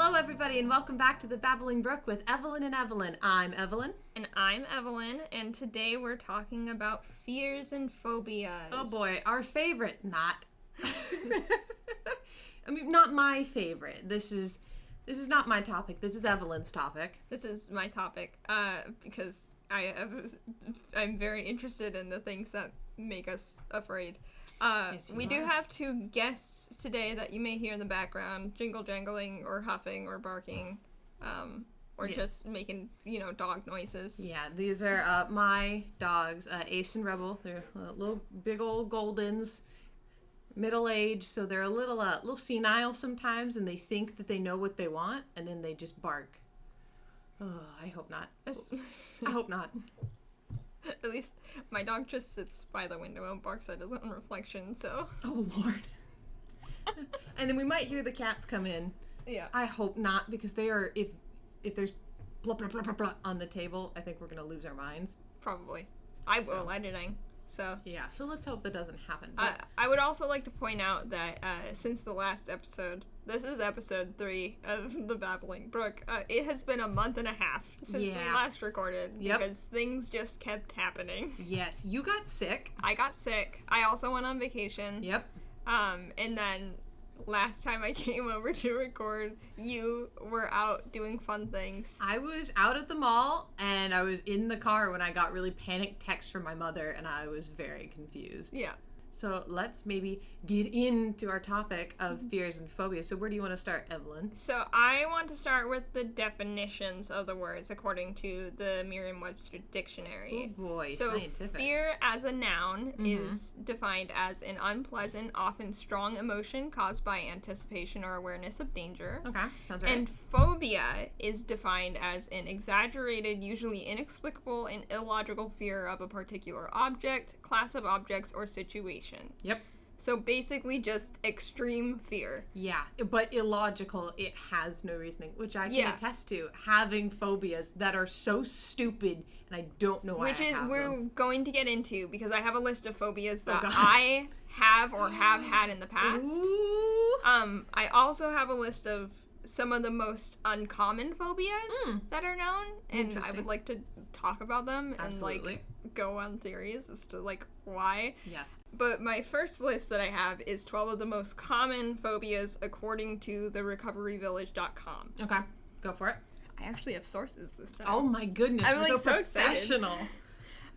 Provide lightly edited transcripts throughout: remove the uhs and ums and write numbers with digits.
Hello, everybody, and welcome back to the Babbling Brook with Eveline and Eveline. I'm Eveline. And I'm Eveline, and today we're talking about fears and phobias. Oh boy, our favorite, not. I mean, not my favorite. This is not my topic. This is Eveline's topic. This is my topic, because I'm very interested in the things that make us afraid. Yes, we do have two guests today that you may hear in the background, jingle-jangling or huffing or barking, or just making, dog noises. Yeah, these are my dogs, Ace and Rebel. They're little, big old Goldens, middle-aged, so they're a little senile sometimes, and they think that they know what they want, and then they just bark. Oh, I hope not. I hope not. At least my dog just sits by the window and barks at his own reflection, so... Oh, Lord. And then we might hear the cats come in. Yeah. I hope not, because they are... If there's blah, blah, blah, blah, blah on the table, I think we're going to lose our minds. Probably. I will, editing. So... Yeah, so let's hope that doesn't happen. I would also like to point out that since the last episode... This is episode 3 of the Babbling Brook. It has been a month and a half since we last recorded because things just kept happening. Yes, you got sick. I got sick. I also went on vacation. Yep. And then last time I came over to record, you were out doing fun things. I was out at the mall, and I was in the car when I got really panicked texts from my mother, and I was very confused. Yeah. So let's maybe get into our topic of fears and phobias. So where do you want to start, Eveline? So I want to start with the definitions of the words according to the Merriam-Webster Dictionary. Oh boy, so scientific. Fear as a noun is defined as an unpleasant, often strong emotion caused by anticipation or awareness of danger. Okay, sounds right. And phobia is defined as an exaggerated, usually inexplicable and illogical fear of a particular object, class of objects, or situation. Yep. So basically just extreme fear. Yeah, but illogical. It has no reasoning, which I can attest to. Having phobias that are so stupid, and I don't know why we're going to get into, because I have a list of phobias that I have or have had in the past. Ooh. I also have a list of some of the most uncommon phobias that are known, and I would like to talk about them and go on theories as to why. Yes. But my first list that I have is 12 of the most common phobias according to the recoveryvillage.com. Okay, go for it. I actually have sources this time. Oh my goodness, I'm so professional.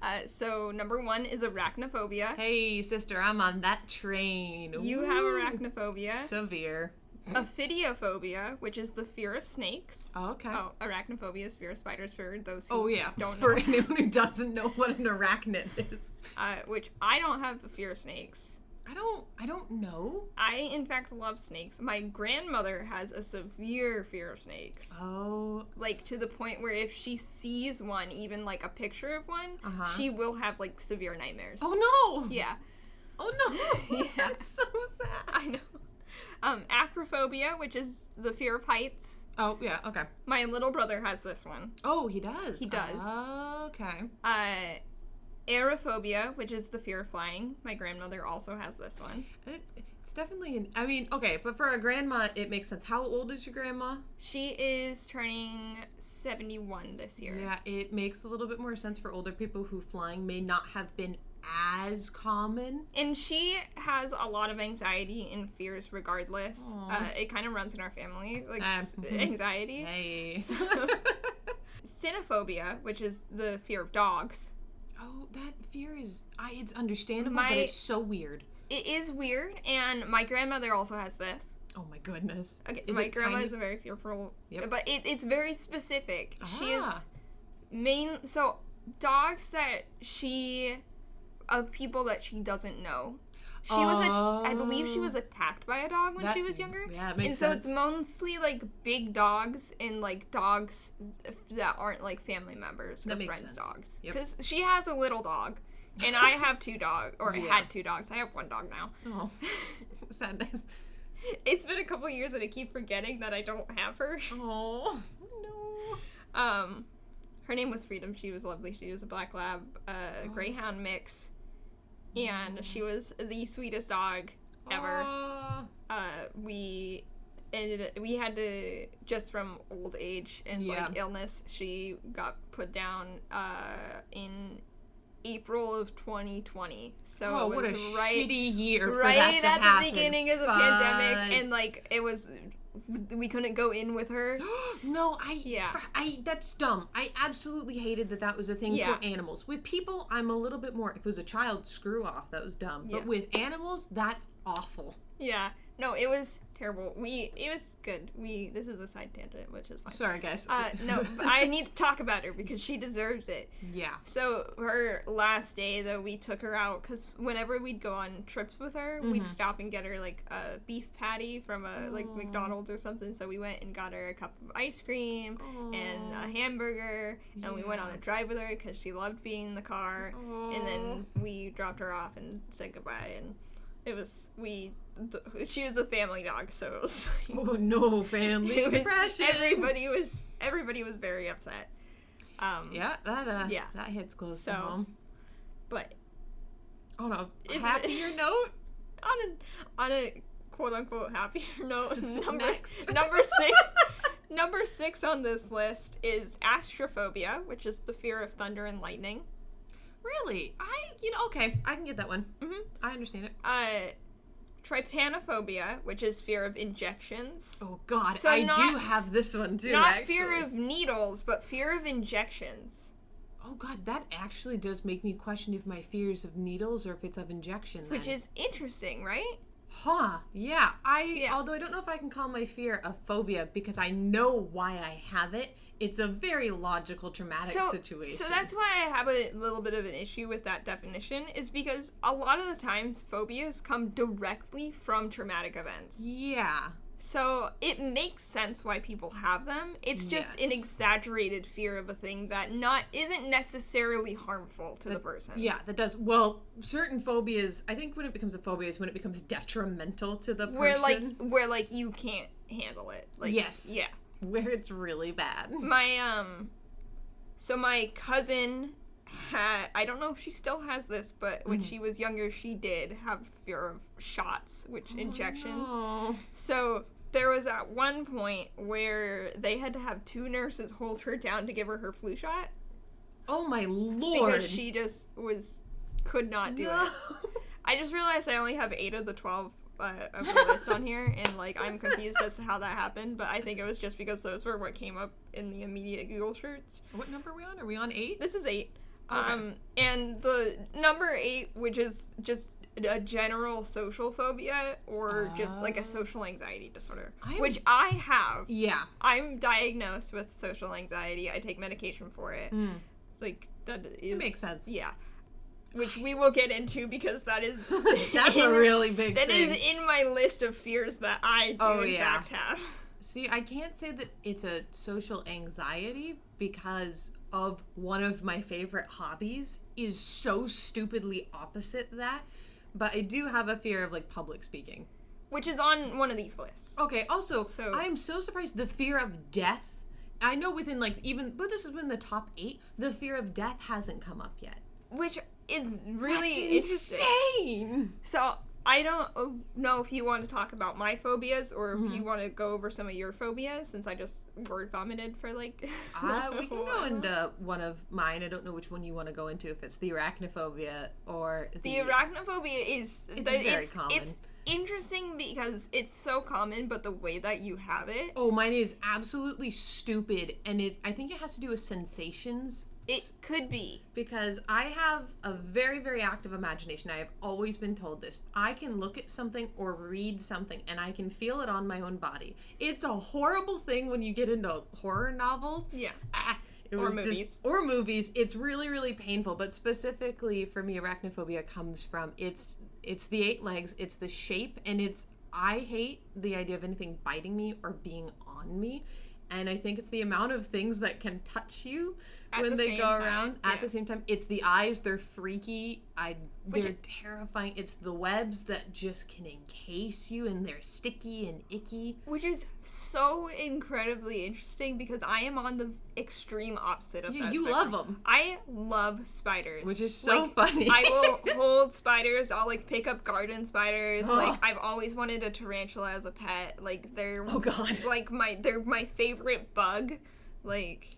Excited. So number 1 is arachnophobia. Hey sister, I'm on that train. You have arachnophobia. Severe. Ophidiophobia, which is the fear of snakes. Oh, okay. Oh, arachnophobia is fear of spiders for those who don't know. For anyone who doesn't know what an arachnid is. Which I don't have a fear of snakes. I don't know. I, in fact, love snakes. My grandmother has a severe fear of snakes. Oh. To the point where if she sees one, even a picture of one, she will have severe nightmares. Oh no! Yeah. Oh no! Yeah. That's so sad. I know. Acrophobia, which is the fear of heights. Oh, yeah, okay. My little brother has this one. Oh, he does? He does. Okay. Aerophobia, which is the fear of flying. My grandmother also has this one. It's definitely okay, but for a grandma, it makes sense. How old is your grandma? She is turning 71 this year. Yeah, it makes a little bit more sense for older people who flying may not have been as common. And she has a lot of anxiety and fears regardless. It kind of runs in our family, anxiety. Hey. Cynophobia, which is the fear of dogs. Oh, that fear is, it's understandable, but it's so weird. It is weird, and my grandmother also has this. Oh my goodness. Okay, my grandma is a very fearful, but it's very specific. She is so dogs that of people that she doesn't know. She was, I believe she was attacked by a dog when she was younger. Yeah, it makes sense. And so it's mostly big dogs and dogs that aren't family members or friends' dogs. Because she has a little dog, and I have 2 dogs, or I had 2 dogs. I have 1 dog now. Oh, sadness. It's been a couple years and I keep forgetting that I don't have her. Oh, no. Her name was Freedom. She was lovely. She was a black lab, greyhound mix. And she was the sweetest dog ever. we had to, just from old age and like illness, she got put down in April of 2020. So it was what a shitty year for right that to at happen. the beginning of the pandemic, and like it was, we couldn't go in with her. No, that's dumb. I absolutely hated that was a thing for animals. With people, I'm a little bit more, if it was a child, screw off. That was dumb. But with animals, that's awful. Yeah. No, it was terrible. It was good. This is a side tangent, which is fine. Sorry, guys. No, but I need to talk about her because she deserves it. Yeah. So her last day, though, we took her out because whenever we'd go on trips with her, we'd stop and get her like a beef patty from like McDonald's or something. So we went and got her a cup of ice cream and a hamburger, and we went on a drive with her because she loved being in the car. And then we dropped her off and said goodbye, and she was a family dog, so it was like, oh no, family depression. Everybody was very upset. That hits close to home. But on a happier note, on a quote unquote happier note, number 6 on this list is astrophobia, which is the fear of thunder and lightning. Really? Okay, I can get that one. I understand it. Trypanophobia, which is fear of injections. Oh God, so I do have this one too. Not fear of needles, but fear of injections. Oh God, that actually does make me question if my fear is of needles or if it's of injection. Then. Which is interesting, right? Huh, yeah. Although I don't know if I can call my fear a phobia because I know why I have it. It's a very logical, traumatic situation. So that's why I have a little bit of an issue with that definition, is because a lot of the times phobias come directly from traumatic events. Yeah. So it makes sense why people have them. It's just an exaggerated fear of a thing that isn't necessarily harmful to the person. Yeah, that does. Well, certain phobias, I think when it becomes a phobia is when it becomes detrimental to the person. Where like you can't handle it. Like, yes. Yeah. Where it's really bad. So my cousin I don't know if she still has this, but when she was younger, she did have fear of shots, injections. No. So there was at one point where they had to have 2 nurses hold her down to give her flu shot. Oh my Lord. Because she just could not do it. I just realized I only have 8 of the 12 of the list on here, and like I'm confused as to how that happened, but I think it was just because those were what came up in the immediate Google search. What number are we on? Are we on 8? This is 8. Okay. And the number 8, which is just a general social phobia or just like a social anxiety disorder, which I have. Yeah. I'm diagnosed with social anxiety. I take medication for it. Like that is. It makes sense. Yeah. Which we will get into because that is that's a really big that thing. is in my list of fears that I do in fact have. See, I can't say that it's a social anxiety because of one of my favorite hobbies is so stupidly opposite that, but I do have a fear of like public speaking, which is on one of these lists. Okay, also, I'm so surprised the fear of death. I know within like but this is in the top 8, the fear of death hasn't come up yet. Which is really insane. So I don't know if you want to talk about my phobias or if you want to go over some of your phobias, since I just word vomited for like we can go into one of mine. I don't know which one you want to go into, if it's the arachnophobia or the arachnophobia is very common. It's interesting because it's so common, but the way that you have it. Oh, mine is absolutely stupid, and I think it has to do with sensations. It could be. Because I have a very, very active imagination. I have always been told this. I can look at something or read something and I can feel it on my own body. It's a horrible thing when you get into horror novels. Yeah. Or movies. It's really, really painful. But specifically for me, arachnophobia comes from it's the 8 legs, it's the shape, and I hate the idea of anything biting me or being on me. And I think it's the amount of things that can touch you when they go around at the same time. It's the eyes, they're freaky. They're terrifying. It's the webs that just can encase you, and they're sticky and icky. Which is so incredibly interesting because I am on the extreme opposite of that. You love them. I love spiders. Which is so funny. I will hold spiders. I'll like pick up garden spiders. Like I've always wanted a tarantula as a pet. Like they're like they're my favorite bug. Like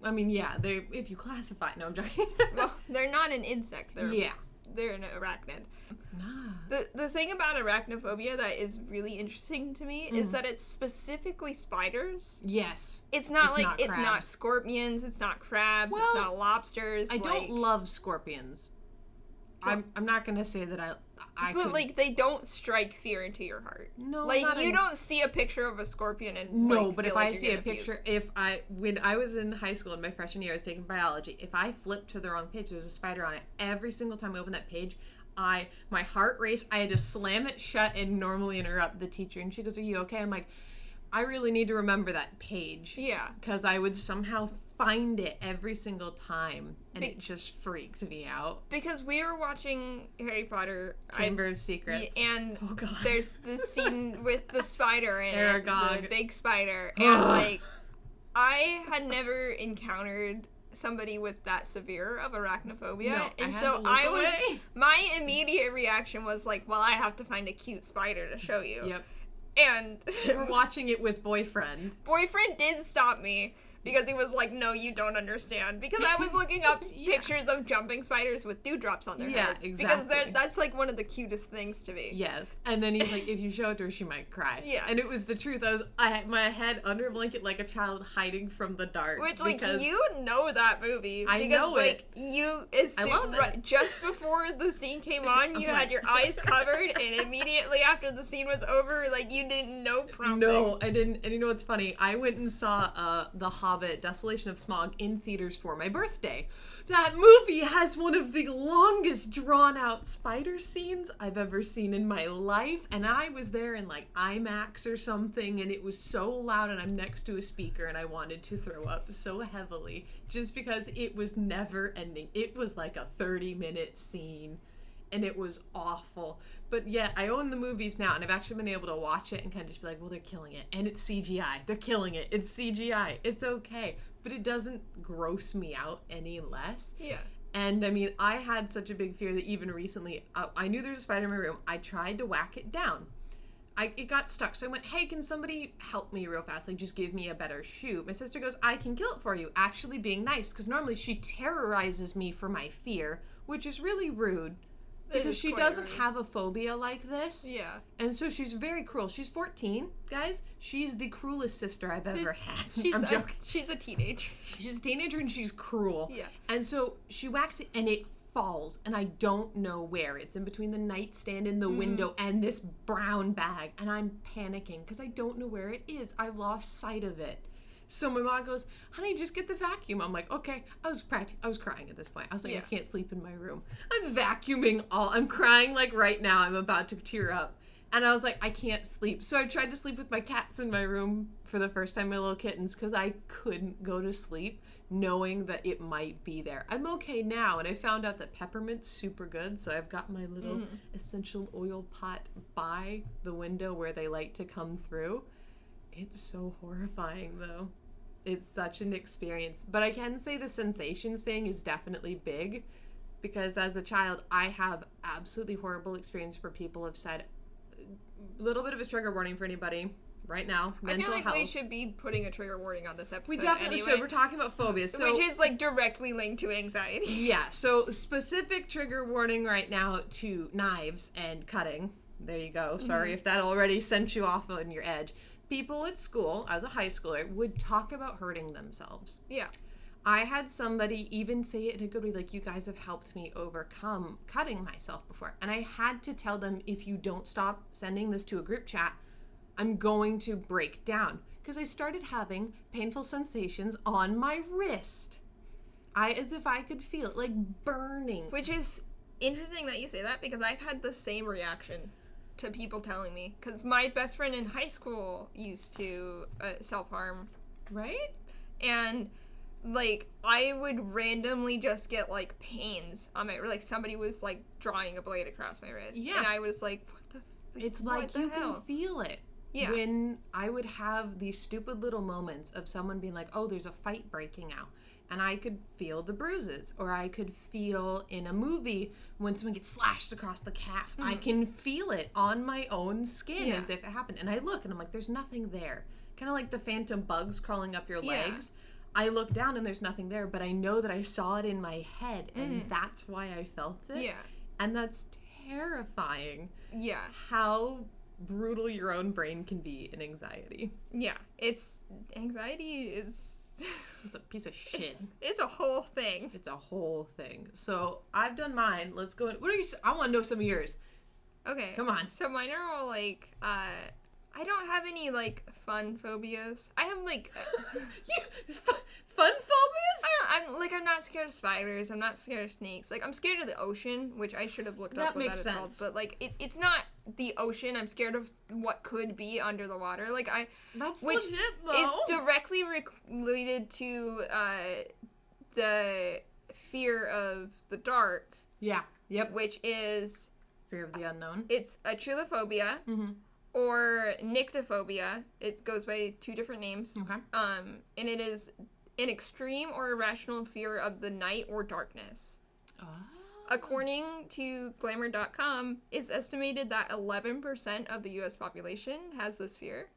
I mean, yeah, they if you classify. No, I'm joking. Well, they're not an insect. They're an arachnid. Nah. The thing about arachnophobia that is really interesting to me is that it's specifically spiders. Yes. It's not scorpions, it's not crabs, it's not lobsters. I don't love scorpions. Well, I'm not gonna say that but like they don't strike fear into your heart. No, like you don't see a picture of a scorpion and no. But if I see a picture, when I was in high school in my freshman year, I was taking biology. If I flipped to the wrong page, there was a spider on it. Every single time I opened that page, my heart raced. I had to slam it shut and normally interrupt the teacher. And she goes, "Are you okay?" I'm like, I really need to remember that page. Yeah, because I would somehow find it every single time, and it just freaked me out. Because we were watching Harry Potter Chamber of Secrets, and there's the scene with the spider in Aragog. it, the big spider, and like I had never encountered somebody with that severe of arachnophobia, and so my immediate reaction was like, well, I have to find a cute spider to show you. Yep. And we're watching it with boyfriend. Boyfriend did stop me. Because he was like, no, you don't understand. Because I was looking up pictures of jumping spiders with dewdrops on their heads. Exactly. Because that's like one of the cutest things to me. Yes. And then he's like, if you show it to her, she might cry. Yeah. And it was the truth. I had my head under a blanket like a child hiding from the dark. Which, like, you know that movie. I know it. I love it. Just before the scene came on, you had your eyes covered, and immediately after the scene was over, like, you didn't know prompting. No, I didn't. And you know what's funny? I went and saw The Hobbit, Desolation of Smaug in theaters for my birthday. That movie has one of the longest drawn out spider scenes I've ever seen in my life, and I was there in like IMAX or something, and it was so loud, and I'm next to a speaker, and I wanted to throw up so heavily just because it was never ending. It was like a 30-minute scene, and it was awful. But yeah, I own the movies now, and I've actually been able to watch it and kind of just be like, well, they're killing it. And it's CGI. They're killing it. It's CGI. It's okay. But it doesn't gross me out any less. Yeah. And I mean, I had such a big fear that even recently, I knew there was a spider in my room. I tried to whack it down. It got stuck. So I went, hey, can somebody help me real fast? Like, just give me a better shoe. My sister goes, I can kill it for you. Actually being nice, because normally she terrorizes me for my fear, which is really rude. Because she doesn't have a phobia like this. Yeah. And so she's very cruel. She's 14, guys. She's the cruelest sister I've ever had. I'm joking. She's a teenager. She's a teenager and she's cruel. Yeah. And so she whacks it and it falls. And I don't know where. It's in between the nightstand and the window and this brown bag. And I'm panicking because I don't know where it is. I've lost sight of it. So my mom goes, honey, just get the vacuum. I'm like, okay. I was crying at this point. I was like, I can't sleep in my room. I'm vacuuming I'm crying like right now. I'm about to tear up. And I was like, I can't sleep. So I tried to sleep with my cats in my room for the first time, my little kittens, because I couldn't go to sleep knowing that it might be there. I'm okay now. And I found out that peppermint's super good. So I've got my little essential oil pot by the window where they like to come through. It's so horrifying, though. It's such an experience. But I can say the sensation thing is definitely big, because as a child, I have absolutely horrible experience where people have said, a little bit of a trigger warning for anybody right now, mental health. I feel like we should be putting a trigger warning on this episode. We definitely should. We're talking about phobias. So, which is like directly linked to anxiety. Yeah, so specific trigger warning right now to knives and cutting. There you go. Sorry if that already sent you off on your edge. People at school, as a high schooler, would talk about hurting themselves. Yeah. I had somebody even say it in a good way, like, you guys have helped me overcome cutting myself before. And I had to tell them, if you don't stop sending this to a group chat, I'm going to break down. Because I started having painful sensations on my wrist. As if I could feel it, like burning. Which is interesting that you say that, because I've had the same reaction to people telling me, because my best friend in high school used to self-harm, right? And like, I would randomly just get, like, pains on my, or, like, somebody was, like, drawing a blade across my wrist. Yeah. And I was like, what the It's like you can feel it. Yeah. When I would have these stupid little moments of someone being like, oh, there's a fight breaking out. And I could feel the bruises. Or I could feel in a movie when someone gets slashed across the calf. I can feel it on my own skin as if it happened. And I look and I'm like, there's nothing there. Kind of like the phantom bugs crawling up your legs. I look down and there's nothing there. But I know that I saw it in my head. And that's why I felt it. Yeah. And that's terrifying. Yeah. How brutal your own brain can be in anxiety. Yeah. Anxiety is... It's a piece of shit. It's a whole thing. It's a whole thing. So I've done mine. Let's go. What are you? I want to know some of yours. Okay. Come on. So mine are all like, I don't have any like fun phobias. I have like fun phobias? I'm not scared of spiders. I'm not scared of snakes. Like I'm scared of the ocean, which I should have looked up what that is called. But like it's not the ocean. I'm scared of what could be under the water. Like that's legit though. It's directly related to the fear of the dark. Yeah. Yep. Which is fear of the unknown. It's atrilophobia. Or nyctophobia. It goes by two different names. Okay. And it is an extreme or irrational fear of the night or darkness. Oh. According to glamour.com, it's estimated that 11% of the U.S. population has this fear.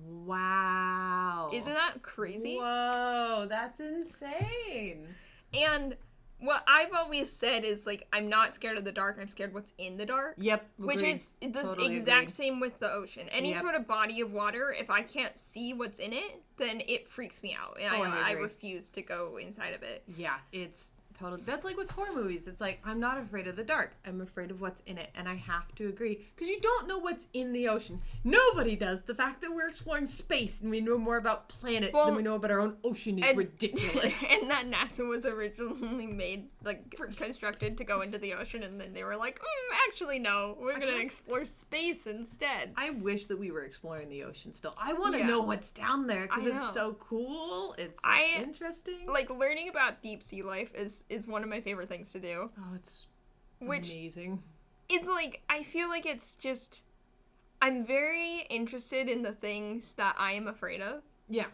Wow. Isn't that crazy? Whoa, that's insane. And what I've always said is, like, I'm not scared of the dark, I'm scared what's in the dark. Yep. Which is the totally exact same with the ocean. Any Yep. sort of body of water, if I can't see what's in it, then it freaks me out. And I refuse to go inside of it. Yeah, it's totally... That's like with horror movies. It's like, I'm not afraid of the dark. I'm afraid of what's in it. And I have to agree. Because you don't know what's in the ocean. Nobody does. The fact that we're exploring space and we know more about planets than we know about our own ocean is ridiculous. And that NASA was originally made, like, constructed to go into the ocean. And then they were like, actually, no. We're going to explore space instead. I wish that we were exploring the ocean still. I want to know what's down there because it's so cool. It's interesting. Like, learning about deep sea life is one of my favorite things to do. Oh, it's amazing. It's like, I feel like it's just, I'm very interested in the things that I am afraid of. Yeah.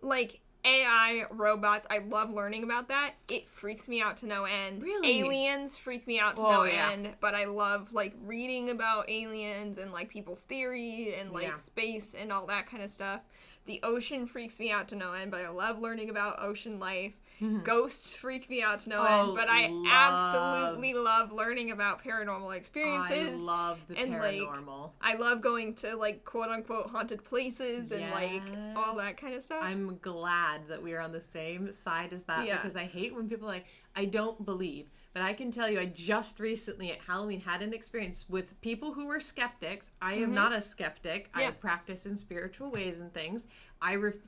Like, AI, robots, I love learning about that. It freaks me out to no end. Really? Aliens freak me out to no end, but I love, like, reading about aliens and, like, people's theory and, like, space and all that kind of stuff. The ocean freaks me out to no end, but I love learning about ocean life. Ghosts freak me out to no end, but I absolutely love learning about paranormal experiences. I love the paranormal. Like, I love going to, like, quote-unquote haunted places and, like, all that kind of stuff. I'm glad that we are on the same side as that because I hate when people are like, I don't believe. But I can tell you, I just recently at Halloween had an experience with people who were skeptics. I am not a skeptic. I practice in spiritual ways and things.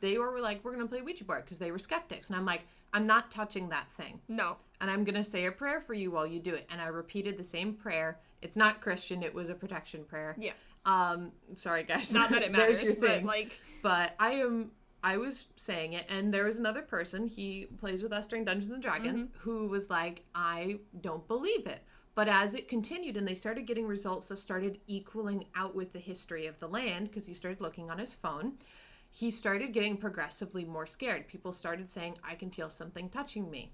They were like, we're going to play Ouija board because they were skeptics. And I'm like, I'm not touching that thing. No. And I'm going to say a prayer for you while you do it. And I repeated the same prayer. It's not Christian. It was a protection prayer. Yeah. Sorry, guys. Not that it matters, There's your thing. But, like... But I was saying it, and there was another person, he plays with us during Dungeons & Dragons, who was like, I don't believe it. But as it continued, and they started getting results that started equaling out with the history of the land, because he started looking on his phone, he started getting progressively more scared. People started saying, I can feel something touching me.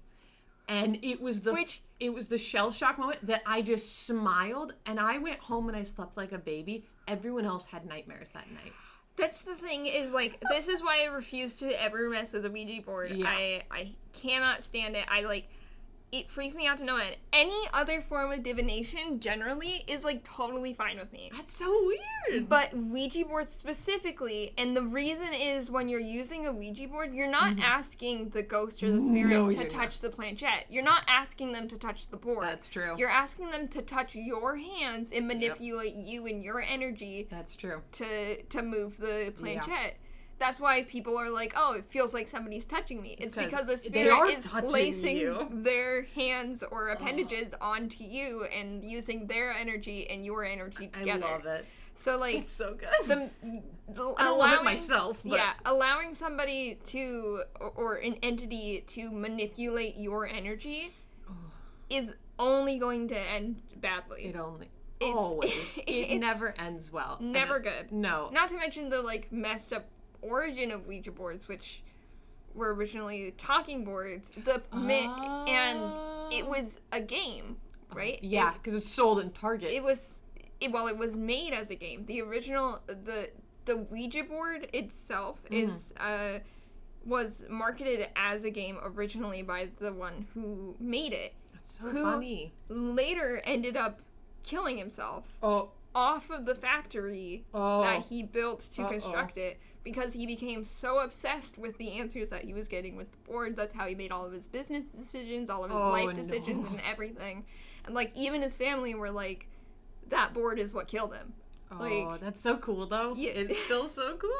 And it was the shell shock moment that I just smiled, and I went home and I slept like a baby. Everyone else had nightmares that night. That's the thing is, like, this is why I refuse to ever mess with the Ouija board. Yeah. I cannot stand it. It freaks me out to no end. Any other form of divination, generally, is, like, totally fine with me. That's so weird. But Ouija boards specifically, and the reason is when you're using a Ouija board, you're not asking the ghost or the spirit to touch the planchette. You're not asking them to touch the board. That's true. You're asking them to touch your hands and manipulate you and your energy. That's true. To move the planchette. that's why people are like, oh, it feels like somebody's touching me. It's because the spirit is placing their hands or appendages onto you and using their energy and your energy together. I love it. So, like, it's so good. The I don't love it myself. But... Yeah, allowing somebody to, or an entity to manipulate your energy is only going to end badly. Always. It never ends well. Never good. No. Not to mention the, like, messed up origin of Ouija boards, which were originally talking boards. And it was a game, right? Yeah, because it's sold in Target. It was made as a game. The original, the Ouija board itself was marketed as a game originally by the one who made it. That's so funny. Later ended up killing himself off of the factory that he built to construct it, because he became so obsessed with the answers that he was getting with the board. That's how he made all of his business decisions, all of his life decisions, and everything. And, like, even his family were like, that board is what killed him. Like, that's so cool, though. Yeah. It's still so cool.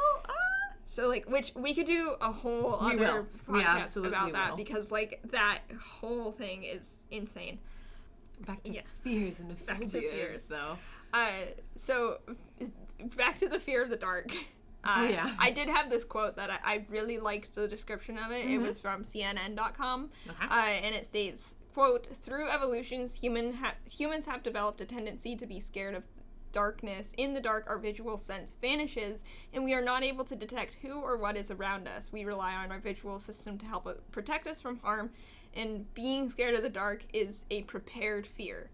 So, like, which we could do a whole other podcast about that, because, like, that whole thing is insane. Back to fears and phobias, though. So, back to the fear of the dark. I did have this quote that I really liked the description of it. Mm-hmm. It was from CNN.com. Okay. And it states, quote, "Through evolutions, humans have developed a tendency to be scared of darkness. In the dark, our visual sense vanishes, and we are not able to detect who or what is around us. We rely on our visual system to help protect us from harm, and being scared of the dark is a prepared fear."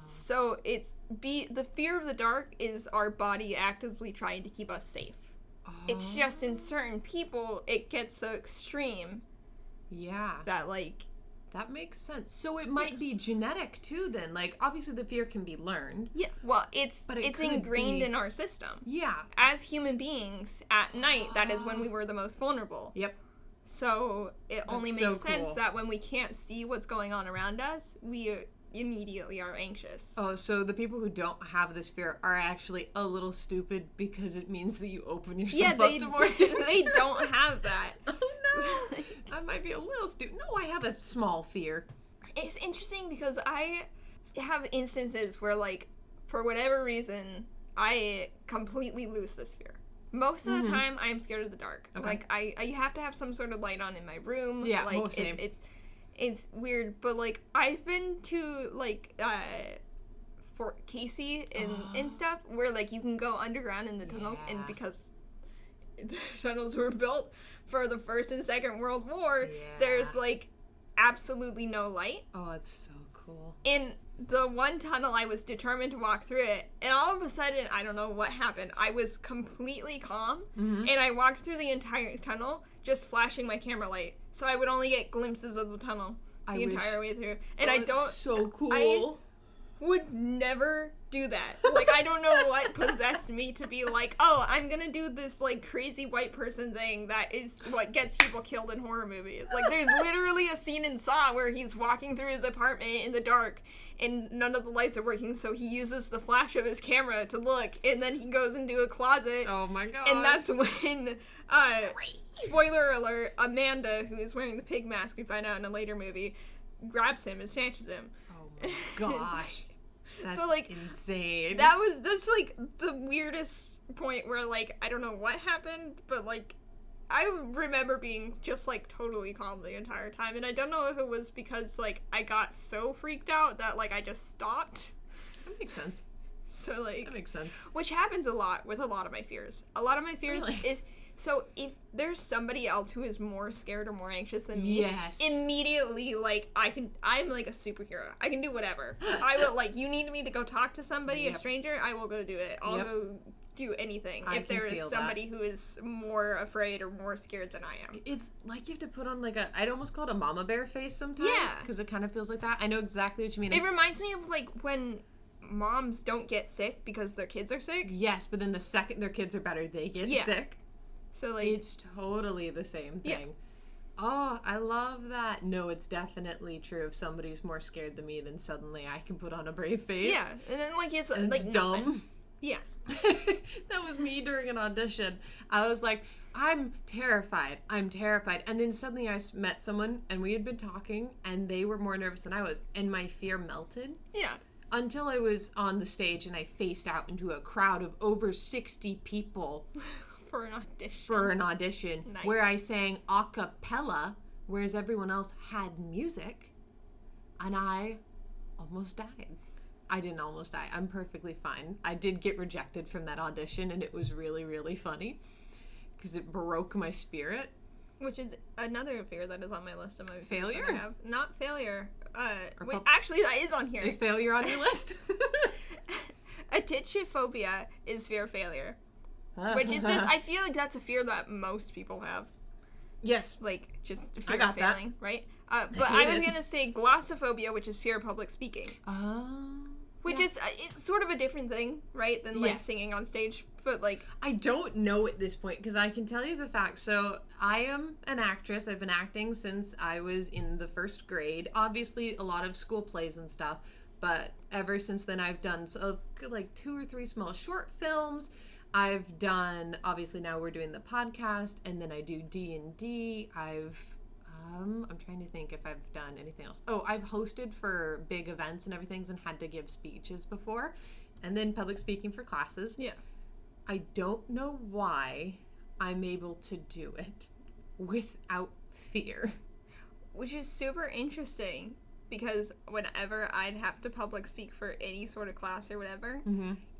So the fear of the dark is our body actively trying to keep us safe. It's just in certain people, it gets so extreme. Yeah. That, like... That makes sense. So it might be genetic, too, then. Like, obviously the fear can be learned. Yeah, well, it's ingrained in our system. Yeah. As human beings, at night, that is when we were the most vulnerable. Yep. So it only makes sense that when we can't see what's going on around us, we immediately are anxious. Oh, so the people who don't have this fear are actually a little stupid, because it means that you open yourself up to more danger. They don't have that. Oh no, I might be a little stupid. No, I have a small fear. It's interesting because I have instances where, like, for whatever reason, I completely lose this fear. Most of the time, I am scared of the dark. Okay. Like, I have to have some sort of light on in my room. Yeah, like, same. It's weird, but, like, I've been to, like, Fort Casey and stuff, where, like, you can go underground in the tunnels, and because the tunnels were built for the First and Second World War, there's, like, absolutely no light. Oh, it's so cool. In the one tunnel, I was determined to walk through it, and all of a sudden, I don't know what happened, I was completely calm, and I walked through the entire tunnel, just flashing my camera light, so I would only get glimpses of the tunnel the entire way through. And so cool. I would never do that. Like, I don't know what possessed me to be like, oh, I'm gonna do this, like, crazy white person thing that is what gets people killed in horror movies. Like, there's literally a scene in Saw where he's walking through his apartment in the dark, and none of the lights are working, so he uses the flash of his camera to look, and then he goes into a closet. Oh my god. And that's when, spoiler alert, Amanda, who is wearing the pig mask we find out in a later movie, grabs him and snatches him. Oh my gosh. That's so, like, insane. That's like the weirdest point where, like, I don't know what happened, but, like, I remember being just, like, totally calm the entire time, and I don't know if it was because, like, I got so freaked out that, like, I just stopped. That makes sense. So, like... That makes sense. Which happens a lot with a lot of my fears. A lot of my fears is... So, if there's somebody else who is more scared or more anxious than me, immediately, like, I'm like a superhero. I can do whatever. I will, like, you need me to go talk to somebody, a stranger, I will go do it. I'll go do anything if there is somebody who is more afraid or more scared than I am. It's like you have to put on, like, I'd almost call it a mama bear face sometimes. Yeah. Because it kind of feels like that. I know exactly what you mean. It reminds me of, like, when moms don't get sick because their kids are sick. Yes, but then the second their kids are better, they get sick. So, like... It's totally the same thing. Yeah. Oh, I love that. No, it's definitely true. If somebody's more scared than me, then suddenly I can put on a brave face. Yeah, and then, like, it's dumb. Yeah. That was me during an audition. I was like, I'm terrified. And then suddenly I met someone and we had been talking and they were more nervous than I was. And my fear melted. Yeah. Until I was on the stage and I faced out into a crowd of over 60 people. For an audition. Nice. Where I sang a cappella, whereas everyone else had music. And I almost died. I didn't almost die. I'm perfectly fine. I did get rejected from that audition, and it was really, really funny because it broke my spirit. Which is another fear that is on my list of my failure. That I have. Not failure. Wait, actually, that is on here. Is failure on your list? Phobia is fear of failure, which is just, I feel like that's a fear that most people have. Yes, like just fear of failing, that. Right? But I was gonna say glossophobia, which is fear of public speaking. Which is it's sort of a different thing, right, than like singing on stage. But like, I don't know at this point because I can tell you as a fact. So I am an actress. I've been acting since I was in the first grade. Obviously, a lot of school plays and stuff. But ever since then, I've done like 2 or 3 small short films. I've done, obviously now we're doing the podcast, and then I do D&D. I'm trying to think if I've done anything else. Oh, I've hosted for big events and everything and had to give speeches before, and then public speaking for classes. Yeah. I don't know why I'm able to do it without fear. Which is super interesting, because whenever I'd have to public speak for any sort of class or whatever,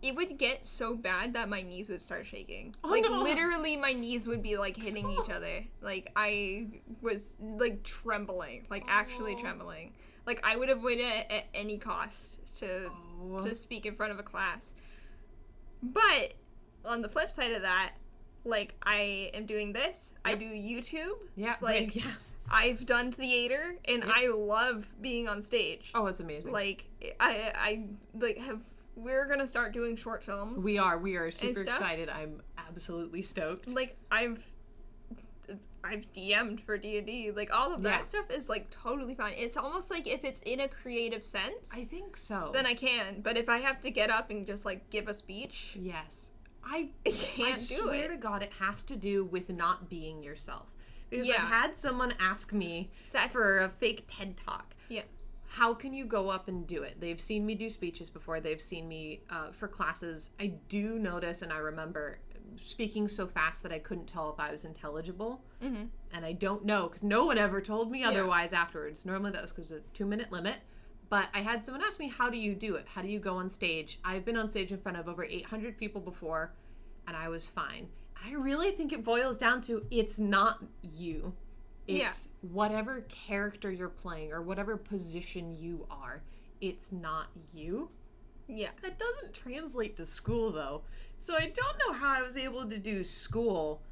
it would get so bad that my knees would start shaking. Oh, like, no. Literally, my knees would be, like, hitting each other. Like, I was, like, trembling. Like, actually trembling. Like, I would avoid it at any cost to speak in front of a class. But on the flip side of that, like, I am doing this. Yep. I do YouTube. Yeah. Like, yeah. I've done theater, and I love being on stage. Oh, it's amazing. Like, I like we're gonna start doing short films. We are super excited. I'm absolutely stoked. Like, I've DM'd for D&D. Like, all of that stuff is, like, totally fine. It's almost like if it's in a creative sense. I think so. Then I can. But if I have to get up and just, like, give a speech. Yes. I can't do it. I swear to God, it has to do with not being yourself. Because I've had someone ask me for a fake TED Talk. Yeah. How can you go up and do it? They've seen me do speeches before. They've seen me for classes. I do notice, and I remember speaking so fast that I couldn't tell if I was intelligible. Mm-hmm. And I don't know, because no one ever told me otherwise afterwards. Normally that was because of a 2-minute limit. But I had someone ask me, how do you do it? How do you go on stage? I've been on stage in front of over 800 people before, and I was fine. I really think it boils down to it's not you. It's whatever character you're playing or whatever position you are. It's not you. Yeah. That doesn't translate to school, though. So I don't know how I was able to do school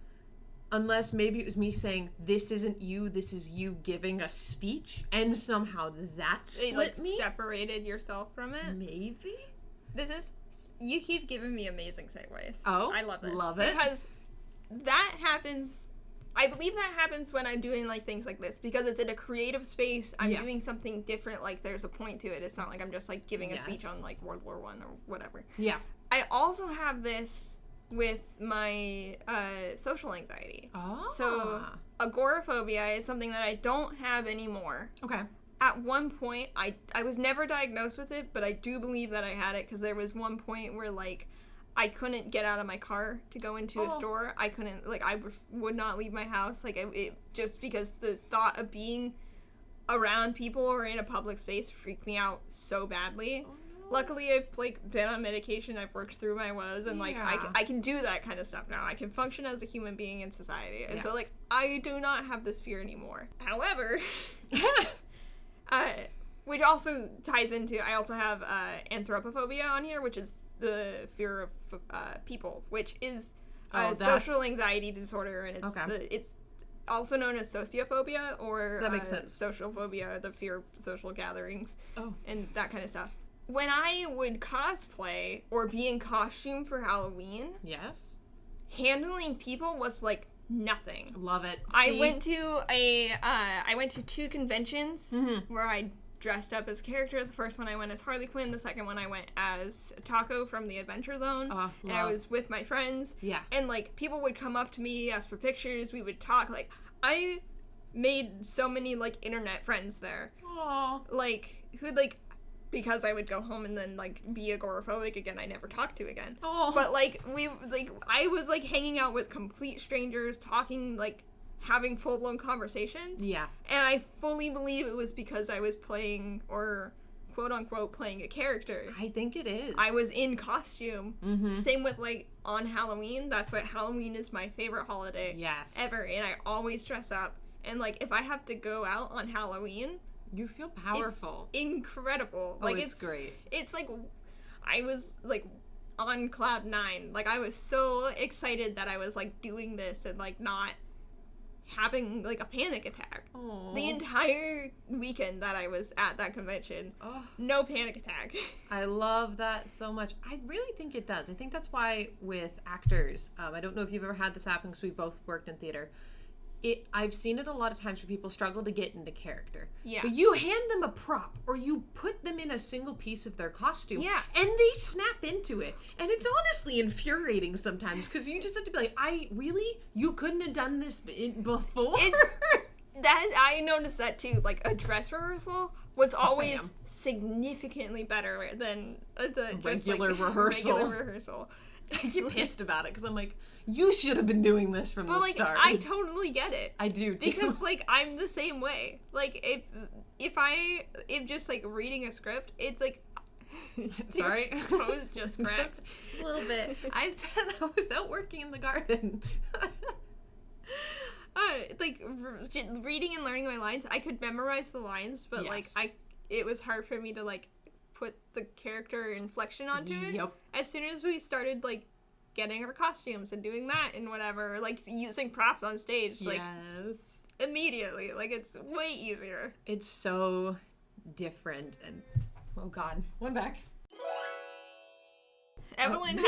unless maybe it was me saying, this isn't you, this is you giving a speech, and somehow that split me. Separated yourself from it? Maybe? You keep giving me amazing segues. Oh, I love this. Love it. Because that happens, I believe that happens when I'm doing, like, things like this, because it's in a creative space. I'm doing something different, like, there's a point to it. It's not like I'm just, like, giving a speech on, like, World War I or whatever. Yeah. I also have this with my social anxiety. Oh. So agoraphobia is something that I don't have anymore. Okay. At one point, I was never diagnosed with it, but I do believe that I had it, because there was one point where, like, I couldn't get out of my car to go into a store. I couldn't, like, I would not leave my house. Like, it just because the thought of being around people or in a public space freaked me out so badly. Oh, no. Luckily, I've, like, been on medication. I've worked through my woes, and, like, I can do that kind of stuff now. I can function as a human being in society. And so, like, I do not have this fear anymore. However, which also ties into, I also have anthropophobia on here, which is the fear of people, which is social anxiety disorder, and it's also known as sociophobia, or that makes sense. Social phobia, the fear of social gatherings, and that kind of stuff. When I would cosplay or be in costume for Halloween, handling people was like nothing. Love it. I went to 2 conventions where I dressed up as character. The first one I went as Harley Quinn. The second one I went as Taco from the Adventure Zone. And I was with my friends. Yeah. And, like, people would come up to me, ask for pictures. We would talk. Like, I made so many, like, internet friends there. Aww. Like, who, like, because I would go home and then, like, be agoraphobic again, I never talked to again. Oh. But, like, I was, like, hanging out with complete strangers, talking, like, having full-blown conversations. Yeah. And I fully believe it was because I was playing, or quote-unquote playing a character. I think it is. I was in costume. Mm-hmm. Same with, like, on Halloween. That's why Halloween is my favorite holiday ever. And I always dress up. And, like, if I have to go out on Halloween... You feel powerful. It's incredible. Like, it's great. It's, like, I was, like... on cloud 9. Like, I was so excited that I was, like, doing this and, like, not having, like, a panic attack. Aww. The entire weekend that I was at that convention, no panic attack. I love that so much. I really think it does. I think that's why with actors, I don't know if you've ever had this happen because we both worked in theater. I've seen it a lot of times where people struggle to get into character. Yeah. But you hand them a prop or you put them in a single piece of their costume. Yeah. And they snap into it. And it's honestly infuriating sometimes because you just have to be like, you couldn't have done this before? I noticed that too. Like, a dress rehearsal was always significantly better than the regular rehearsal. I get pissed about it because I'm like, you should have been doing this from the start. I totally get it. I do too. Because, like, I'm the same way. Like, if just, like, reading a script, it's like... Sorry? Toes just cracked. Just a little bit. I said I was out working in the garden. Like, reading and learning my lines, I could memorize the lines, but, like, it was hard for me to, like, put the character inflection onto it. Yep. As soon as we started, like, getting our costumes and doing that and whatever, like, using props on stage, like, immediately, like, it's way easier. It's so different, and oh god, one back. Eveline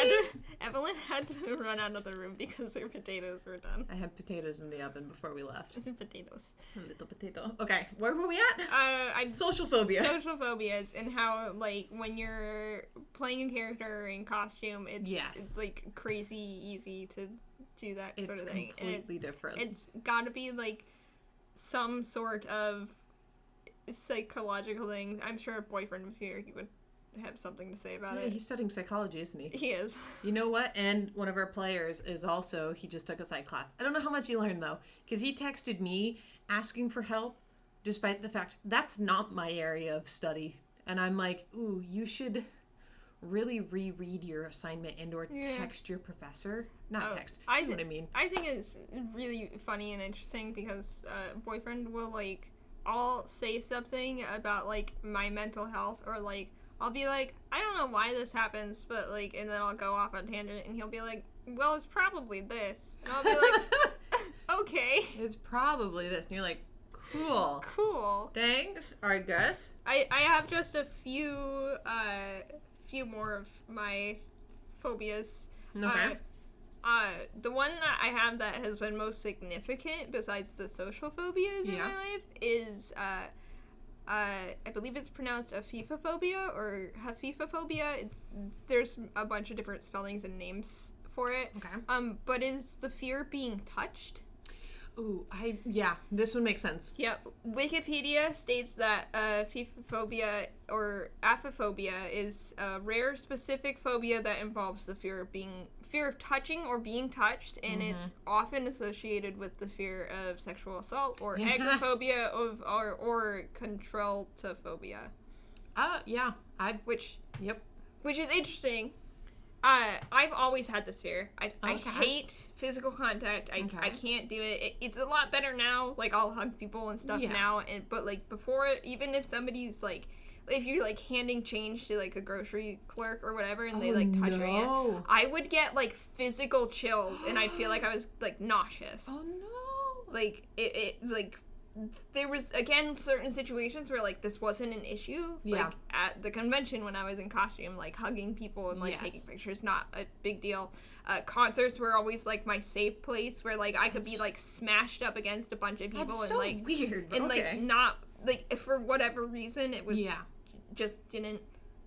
had to run out of the room because her potatoes were done. I had potatoes in the oven before we left. Some potatoes. A little potato. Okay, where were we at? Social phobia. Social phobias, and how, like, when you're playing a character in costume, it's like crazy easy to do that sort of thing. It's completely different. It's gotta be like some sort of psychological thing. I'm sure a boyfriend was here, he would have something to say about it. He's studying psychology, isn't he? He is. You know what? And one of our players is also, he just took a psych class. I don't know how much he learned, though, because he texted me asking for help, despite the fact that's not my area of study. And I'm like, ooh, you should really reread your assignment and or text your professor. Not text. You know what I mean? I think it's really funny and interesting because boyfriend will, like, I'll say something about, like, my mental health, or, like, I'll be like, I don't know why this happens, but, like, and then I'll go off on a tangent, and he'll be like, well, it's probably this. And I'll be like, okay. It's probably this. And you're like, cool. Cool. Thanks, I guess. I have just a few more of my phobias. Okay. The one that I have that has been most significant, besides the social phobias in my life, is, I believe it's pronounced aphifophobia or hafeefophobia. There's a bunch of different spellings and names for it. Okay. But is the fear of being touched. Ooh, this would make sense. Yeah, Wikipedia states that aphifophobia or aphophobia is a rare specific phobia that involves the fear of touching or being touched, and it's often associated with the fear of sexual assault or agoraphobia or controltophobia. Which is interesting. I've always had this fear. I hate physical contact. I can't do it. It's a lot better now. Like, I'll hug people and stuff now. But, like, before, even if somebody's, like, if you're, like, handing change to, like, a grocery clerk or whatever, and they, like, touch your hand, I would get, like, physical chills, and I'd feel like I was, like, nauseous. Oh, no. Like, like, there was, again, certain situations where, like, this wasn't an issue. Like, at the convention when I was in costume, like, hugging people and, like, taking pictures, not a big deal. Concerts were always, like, my safe place where, like, I could be, like, smashed up against a bunch of people and, so like... weird. And, like, not like, for whatever reason, it was just didn't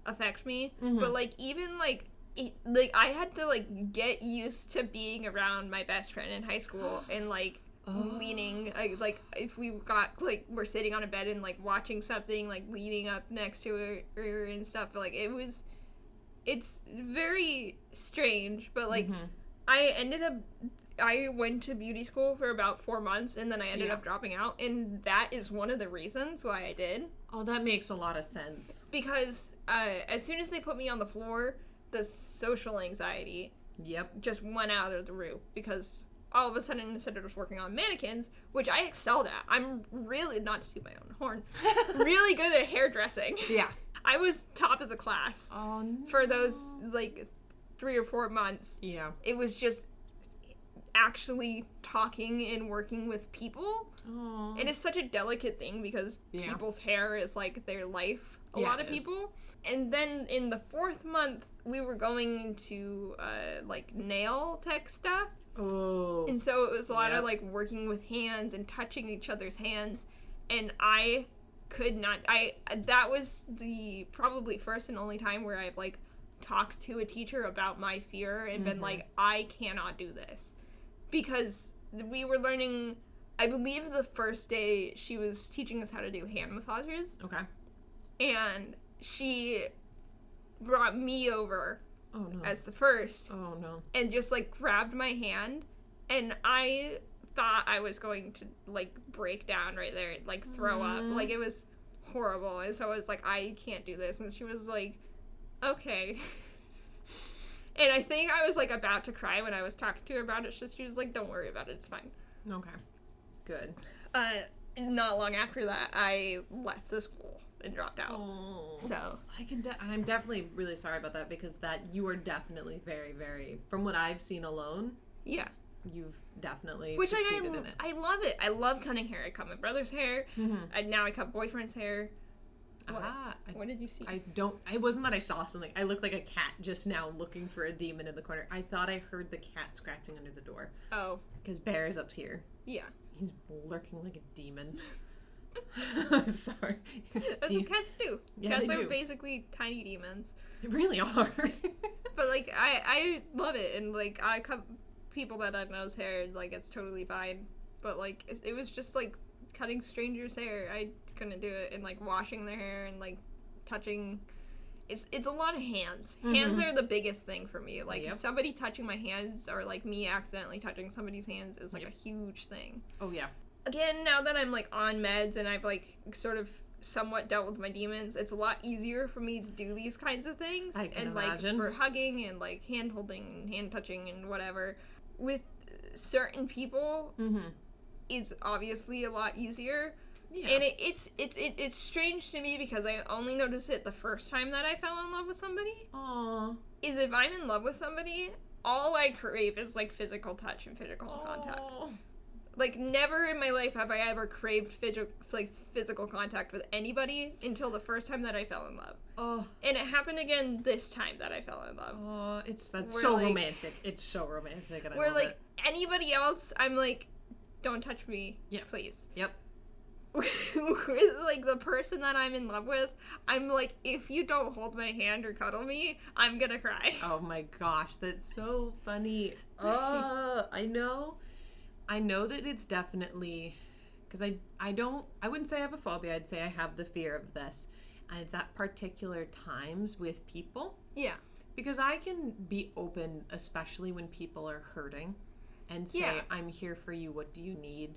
affect me. But, like, even, like, I had to, like, get used to being around my best friend in high school and, like, leaning, like, if we got, like, we're sitting on a bed and, like, watching something, like, leaning up next to her and stuff, but, like, it's very strange, but, like, I went to beauty school for about 4 months, and then I ended up dropping out, and that is one of the reasons why I did. Oh, that makes a lot of sense. Because as soon as they put me on the floor, the social anxiety just went out of the roof, because all of a sudden, instead of just working on mannequins, which I excelled at, I'm really, not to toot my own horn, really good at hairdressing. Yeah. I was top of the class for those, like, 3 or 4 months. Yeah. It was just actually talking and working with people. Aww. And it's such a delicate thing because people's hair is, like, their life, a lot of people. And then in the 4th month, we were going into, like, nail tech stuff. Oh. And so it was a lot of, like, working with hands and touching each other's hands. And I could not, that was the probably first and only time where I've, like, talked to a teacher about my fear and been like, I cannot do this. Because we were learning, I believe the first day she was teaching us how to do hand massages. Okay. And she brought me over as the first. Oh, no. And just, like, grabbed my hand. And I thought I was going to, like, break down right there, like, throw up. Like, it was horrible. And so I was like, I can't do this. And she was like, okay. And I think I was, like, about to cry when I was talking to her about it. She was like, don't worry about it. It's fine. Okay. Good. Not long after that, I left the school and dropped out. Oh. So. I'm definitely really sorry about that, because you are definitely very, very, from what I've seen alone. Yeah. You've definitely Which succeeded in it. I love it. I love cutting hair. I cut my brother's hair. And now I cut boyfriend's hair. What did you see? It wasn't that I saw something. I looked like a cat just now looking for a demon in the corner. I thought I heard the cat scratching under the door. Oh. Because Bear's up here. Yeah. He's lurking like a demon. Sorry. That's what cats do. Yeah, Cats are do. Basically tiny demons. They really are. But, like, I love it. And, like, I cut people that I know's hair, like, it's totally fine. But, like, it was just, like, cutting strangers' hair. I couldn't do it. And, like, washing their hair and, like, touching. It's a lot of hands. Hands are the biggest thing for me. Like, somebody touching my hands, or, like, me accidentally touching somebody's hands is, like, a huge thing. Oh, yeah. Again, now that I'm, like, on meds and I've, like, sort of somewhat dealt with my demons, it's a lot easier for me to do these kinds of things. I can Like, imagine. for hugging and, like, hand holding and hand touching and whatever. With certain people, it's obviously a lot easier. Yeah. And it's strange to me because I only noticed it the first time that I fell in love with somebody. Aww. Is if I'm in love with somebody, all I crave is, like, physical touch and physical contact. Like, never in my life have I ever craved physical contact with anybody until the first time that I fell in love. Oh. And it happened again this time that I fell in love. Oh, that's so romantic. It's so romantic. And where, like, anybody else, I'm like, don't touch me, please. Yep. With, like, the person that I'm in love with, I'm like, if you don't hold my hand or cuddle me, I'm gonna cry. Oh my gosh, that's so funny. I know that it's definitely, because I wouldn't say I have a phobia, I'd say I have the fear of this. And it's at particular times with people. Yeah. Because I can be open, especially when people are hurting, and say, I'm here for you, what do you need?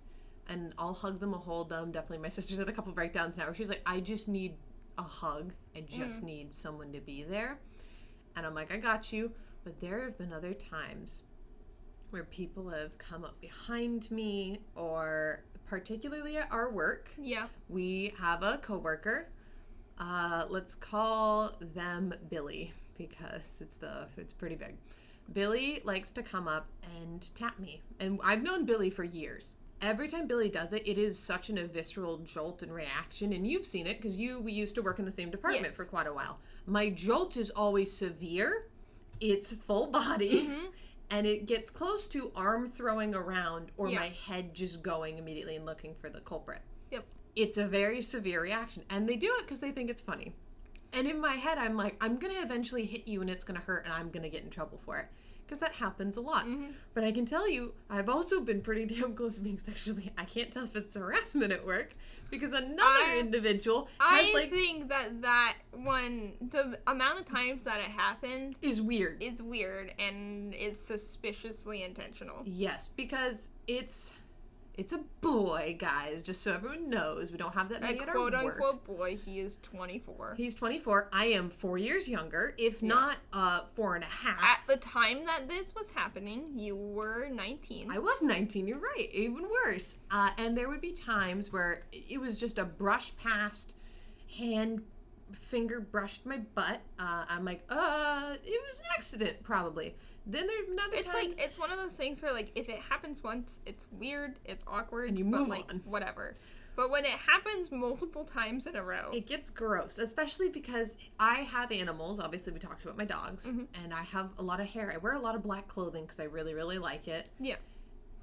And I'll hug them, I'll hold them. Definitely my sister's had a couple breakdowns now where she's like, I just need a hug. I just need someone to be there. And I'm like, I got you. But there have been other times where people have come up behind me, or particularly at our work. Yeah. We have a coworker. Let's call them Billy, because it's pretty big. Billy likes to come up and tap me. And I've known Billy for years. Every time Billy does it, it is such a visceral jolt and reaction. And you've seen it because we used to work in the same department for quite a while. My jolt is always severe. It's full body. And it gets close to arm throwing around or my head just going immediately and looking for the culprit. Yep. it's a very severe reaction. And they do it because they think it's funny. And in my head, I'm like, I'm going to eventually hit you and it's going to hurt and I'm going to get in trouble for it. Because that happens a lot. Mm-hmm. But I can tell you, I've also been pretty damn close to being sexually... I can't tell if it's harassment at work. Because another individual has, I think that one... The amount of times that it happened... Is weird. Is weird. And it's suspiciously intentional. Yes, because it's a boy, guys, just so everyone knows. We don't have that many at our work. A quote-unquote boy. He is 24. He's 24. I am 4 years younger, if not 4.5. At the time that this was happening, you were 19. I was 19, you're right. Even worse. And there would be times where it was just a brush past, finger brushed my butt. I'm like, it was an accident, probably. Then there's another times... like, it's one of those things where, like, if it happens once, it's weird, it's awkward, and you move like, on. Whatever. But when it happens multiple times in a row... It gets gross, especially because I have animals. Obviously, we talked about my dogs, and I have a lot of hair. I wear a lot of black clothing because I really, really like it. Yeah.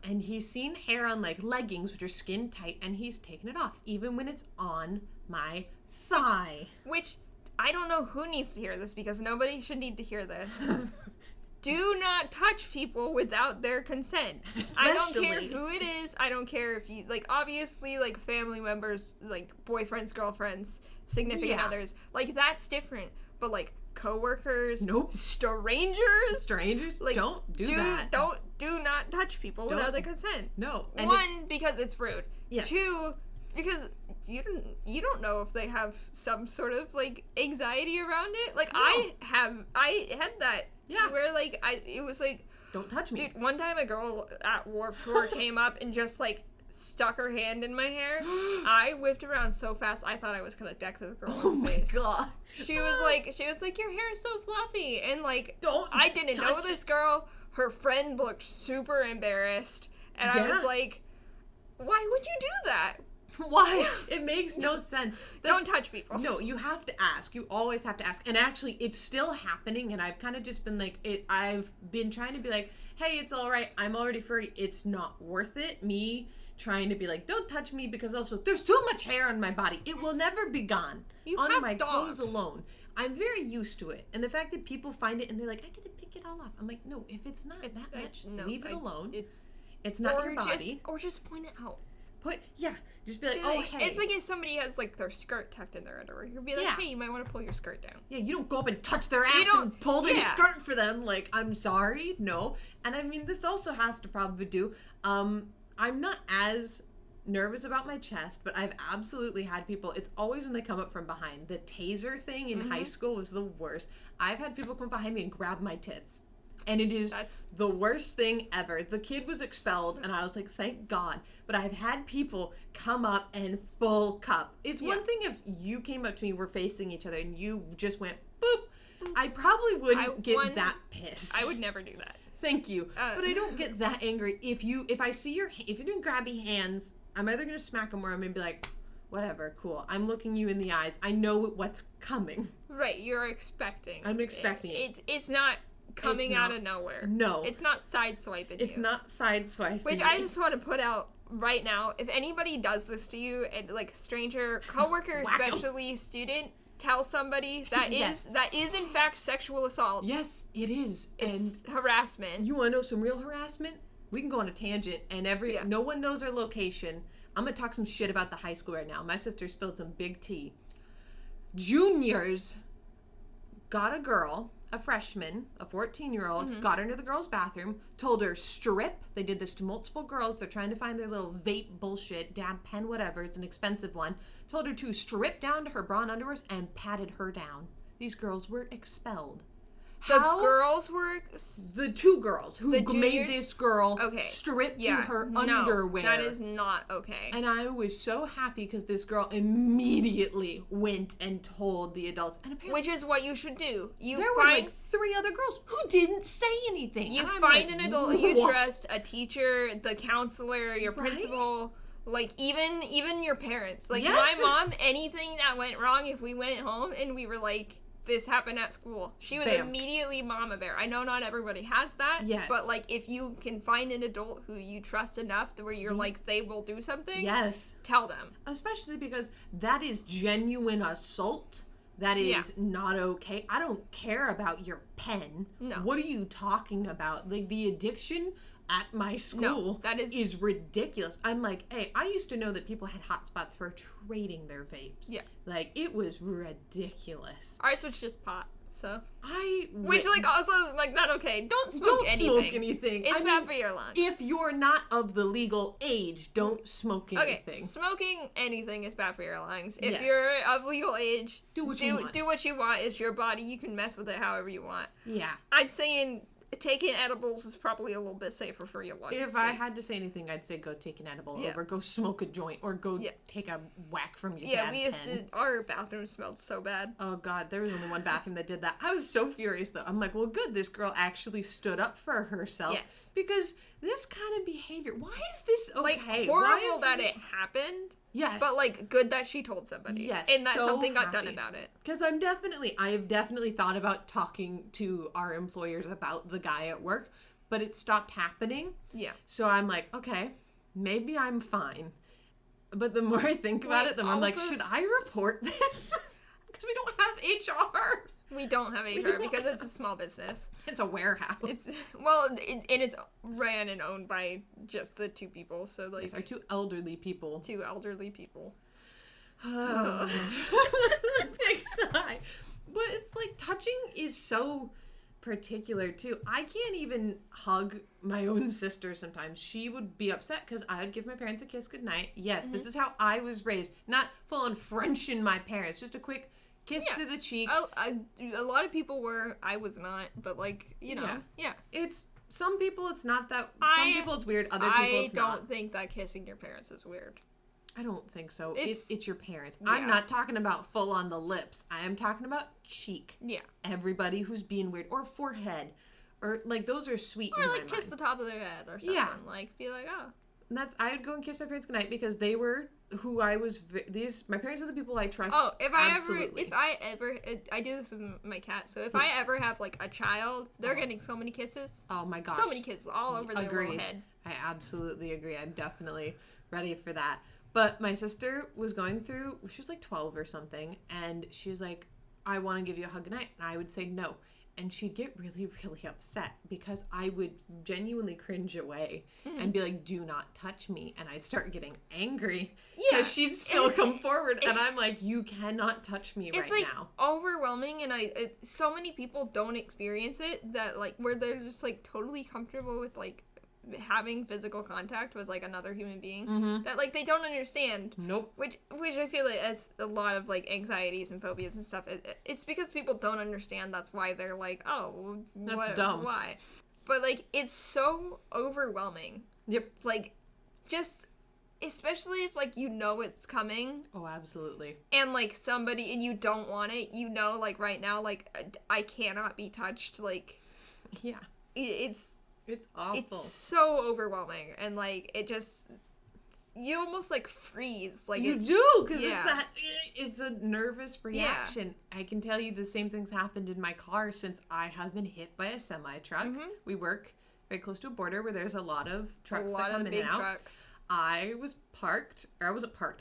And he's seen hair on, like, leggings, which are skin tight, and he's taken it off, even when it's on my thigh. Which I don't know who needs to hear this, because nobody should need to hear this. Do not touch people without their consent. Especially. I don't care who it is. I don't care if you, like, obviously, like, family members, like, boyfriends, girlfriends, significant others. Like, that's different. But, like, coworkers, nope. Strangers, like, don't do that. Do not touch people without their consent. No. And one, because it's rude. Yes. Two, because you don't know if they have some sort of, like, anxiety around it. Like, no. I had that. Yeah. Where, like, it was like... Don't touch me. Dude, one time a girl at Warped Tour came up and just, like, stuck her hand in my hair. I whipped around so fast, I thought I was gonna deck this girl in the face. Oh, my God. She was like, your hair is so fluffy. And, like, don't I didn't know this girl. Her friend looked super embarrassed. And I was like, why would you do that? Why? It makes no sense. Don't touch people. No, you have to ask. You always have to ask. And actually, it's still happening, and I've kind of just been like, I've been trying to be like, hey, it's all right. I'm already furry. It's not worth it. Me trying to be like, don't touch me, because also, there's too much hair on my body. It will never be gone. On my clothes alone. I'm very used to it. And the fact that people find it, and they're like, I get to pick it all off. I'm like, no, if it's not that much, leave it alone. It's not your body. Or just point it out. Just be like, oh, hey. It's like if somebody has, like, their skirt tucked in their underwear. You'd be like, hey, you might want to pull your skirt down. Yeah, you don't go up and touch their ass and pull their skirt for them. Like, I'm sorry, no. And I mean, this also has to probably do, I'm not as nervous about my chest, but I've absolutely had people, it's always when they come up from behind. The taser thing in high school was the worst. I've had people come behind me and grab my tits. And it is the worst thing ever. The kid was expelled, and I was like, thank God. But I've had people come up and full cup. It's one thing if you came up to me, we're facing each other, and you just went, boop. I probably wouldn't get that pissed. I would never do that. Thank you. But I don't get that angry. If I see if you're doing grabby hands, I'm either going to smack them or I'm going to be like, whatever, cool. I'm looking you in the eyes. I know what's coming. Right, you're expecting. I'm expecting it. It's not... coming out of nowhere. No. It's not sideswiping you. It's not sideswiping. Which I just want to put out right now. If anybody does this to you, and like stranger, coworker, especially student, tell somebody that is in fact sexual assault. Yes, it is. It's harassment. You want to know some real harassment? We can go on a tangent, and no one knows our location. I'm going to talk some shit about the high school right now. My sister spilled some big tea. Juniors got a girl, a freshman, a 14-year-old, got her into the girls' bathroom, told her strip. They did this to multiple girls. They're trying to find their little vape bullshit, dab pen, whatever. It's an expensive one. Told her to strip down to her bra and underwears and patted her down. These girls were expelled. The girls were... The two girls who made this girl strip through her underwear. That is not okay. And I was so happy because this girl immediately went and told the adults. And apparently, which is what you should do. There were like 3 other girls who didn't say anything. You find an adult you trust, a teacher, the counselor, your principal... Like, even your parents. Like, my mom, anything that went wrong, if we went home and we were like, this happened at school. She was Bam. immediately mama bear. I know not everybody has that. Yes. But, like, if you can find an adult who you trust enough where you're like, they will do something. Yes. Tell them. Especially because that is genuine assault. That is not okay. I don't care about your pen. No. What are you talking about? Like, the addiction at my school that is ridiculous. I'm like, hey, I used to know that people had hotspots for trading their vapes. Yeah. Like, it was ridiculous. Ours was just pot, so. Which, like, also is, like, not okay. Don't smoke anything. It's bad for your lungs. If you're not of the legal age, don't smoke anything. Okay, smoking anything is bad for your lungs. If Yes. you're of legal age, do what you want. Do what you want. It's your body. You can mess with it however you want. Yeah. I'm saying taking edibles is probably a little bit safer for your lungs. If I had to say anything, I'd say go take an edible over go smoke a joint or go take a whack from your dad's pen. Our bathroom smelled so bad. Oh god, there was only one bathroom that did that. I was so furious though. I'm like, well good, this girl actually stood up for herself. Yes. Because this kind of behavior, why is this okay? Like, horrible that it happened. Yes. But, like, good that she told somebody. Yes. And that so something got happy. done about it. Because I have definitely thought about talking to our employers about the guy at work, but it stopped happening. Yeah. So I'm like, okay, maybe I'm fine. But the more I think about it, the more I'm like, should I report this? Because we don't have HR. We don't have HR because it's a small business. It's a warehouse. It's ran and owned by just the two people. So like, these are two elderly people. Two elderly people. Big sigh. But it's like touching is so particular too. I can't even hug my own sister sometimes. She would be upset because I would give my parents a kiss goodnight. Yes, this is how I was raised. Not full on Frenching my parents. Just a quick kiss to the cheek. A lot of people were. I was not. But like, you know. Yeah. It's some people it's not that. Some people it's weird. Other people it's not. I don't think that kissing your parents is weird. I don't think so. It's your parents. Yeah. I'm not talking about full on the lips. I am talking about cheek. Yeah. Everybody who's being weird. Or forehead. Or, like, those are sweet or, in like, my kiss mind. the top of their head or something. Yeah. Like, be like, oh. And I would go and kiss my parents goodnight because they were who I was, my parents are the people I trust. Oh, if absolutely. I ever, I do this with my cat, so if I ever have, like, a child, they're getting so many kisses. Oh my gosh. So many kisses all over their little head. I absolutely agree. I'm definitely ready for that. But my sister was going through, she was like 12 or something, and she was like, I want to give you a hug goodnight. And I would say no. And she'd get really, really upset because I would genuinely cringe away and be like, do not touch me. And I'd start getting angry because she'd still come forward. And I'm like, you cannot touch me right now. It's like overwhelming. And so many people don't experience it that like where they're just like totally comfortable with like having physical contact with like another human being that like they don't understand. Nope. Which I feel like it's a lot of like anxieties and phobias and stuff. It's because people don't understand. That's why they're like, oh, that's dumb. Why? But like it's so overwhelming. Yep. Like just especially if like you know it's coming. Oh, absolutely. And like somebody and you don't want it. You know, like right now, like I cannot be touched. Like yeah, It's awful. It's so overwhelming, and like it just you almost like freeze. Like you do because it's a nervous reaction. Yeah. I can tell you the same things happened in my car since I have been hit by a semi truck. We work very close to a border where there's a lot of trucks that come in and out. Trucks. I was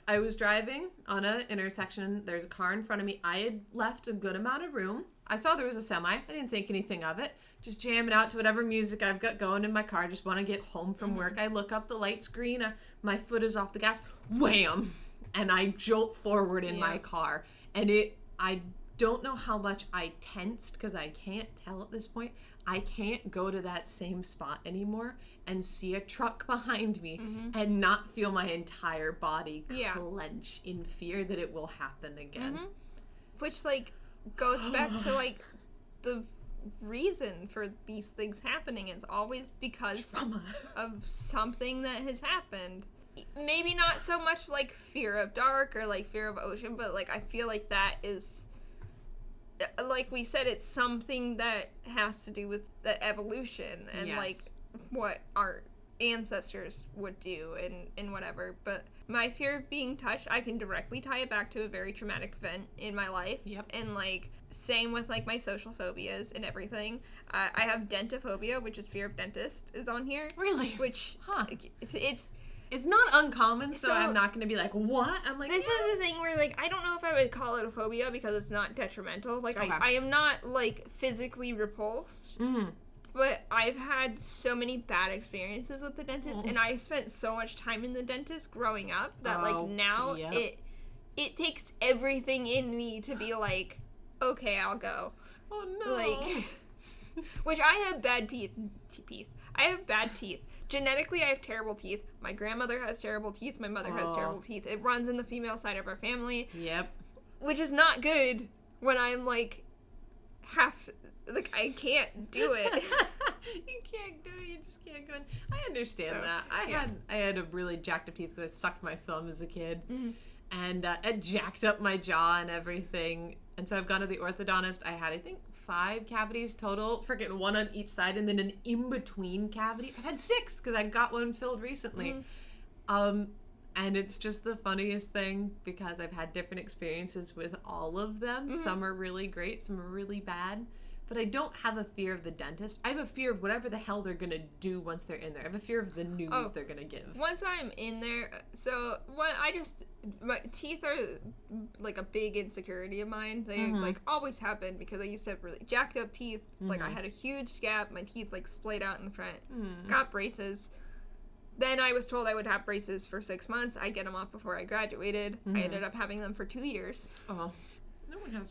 I was driving on an intersection. There's a car in front of me. I had left a good amount of room. I saw there was a semi. I didn't think anything of it. Just jamming out to whatever music I've got going in my car. Just want to get home from work. I look up the light screen. My foot is off the gas. Wham! And I jolt forward in my car. And I don't know how much I tensed because I can't tell at this point. I can't go to that same spot anymore and see a truck behind me and not feel my entire body clench in fear that it will happen again. Which, like, goes back to, like, the reason for these things happening. It's always because of something that has happened. Maybe not so much, like, fear of dark or, like, fear of ocean, but, like, I feel like that is... Like we said, it's something that has to do with the evolution and like what our ancestors would do and whatever. But my fear of being touched, I can directly tie it back to a very traumatic event in my life. Yep. And like same with, like, my social phobias and everything. I have dentophobia, which is fear of dentist, is on here. Really? Which, It's not uncommon, so I'm not going to be like, what? I'm like, this is the thing where, like, I don't know if I would call it a phobia because it's not detrimental. Like, okay. I am not, like, physically repulsed. Mm-hmm. But I've had so many bad experiences with the dentist, and I spent so much time in the dentist growing up that, like, now it takes everything in me to be like, okay, I'll go. Oh, no. Like, which I have bad teeth. I have bad teeth. Genetically, I have terrible teeth. My grandmother has terrible teeth. My mother has terrible teeth. It runs in the female side of our family. Yep. Which is not good when I'm, like, I can't do it. You can't do it. You just can't go in. I understand that. I had a really jacked up teeth because I sucked my thumb as a kid. Mm-hmm. And it jacked up my jaw and everything. And so I've gone to the orthodontist. I had, I think, 5 cavities total. Freaking 1 on each side and then an in-between cavity. I've had 6 because I got one filled recently. Mm-hmm. And it's just the funniest thing because I've had different experiences with all of them. Mm-hmm. Some are really great. Some are really bad. But I don't have a fear of the dentist. I have a fear of whatever the hell they're going to do once they're in there. I have a fear of the news they're going to give. Once I'm in there, my teeth are, like, a big insecurity of mine. They, like, always have been because I used to have really jacked up teeth. Mm-hmm. Like, I had a huge gap. My teeth, like, splayed out in the front. Mm-hmm. Got braces. Then I was told I would have braces for 6 months. I get them off before I graduated. Mm-hmm. I ended up having them for 2 years. Oh. No one has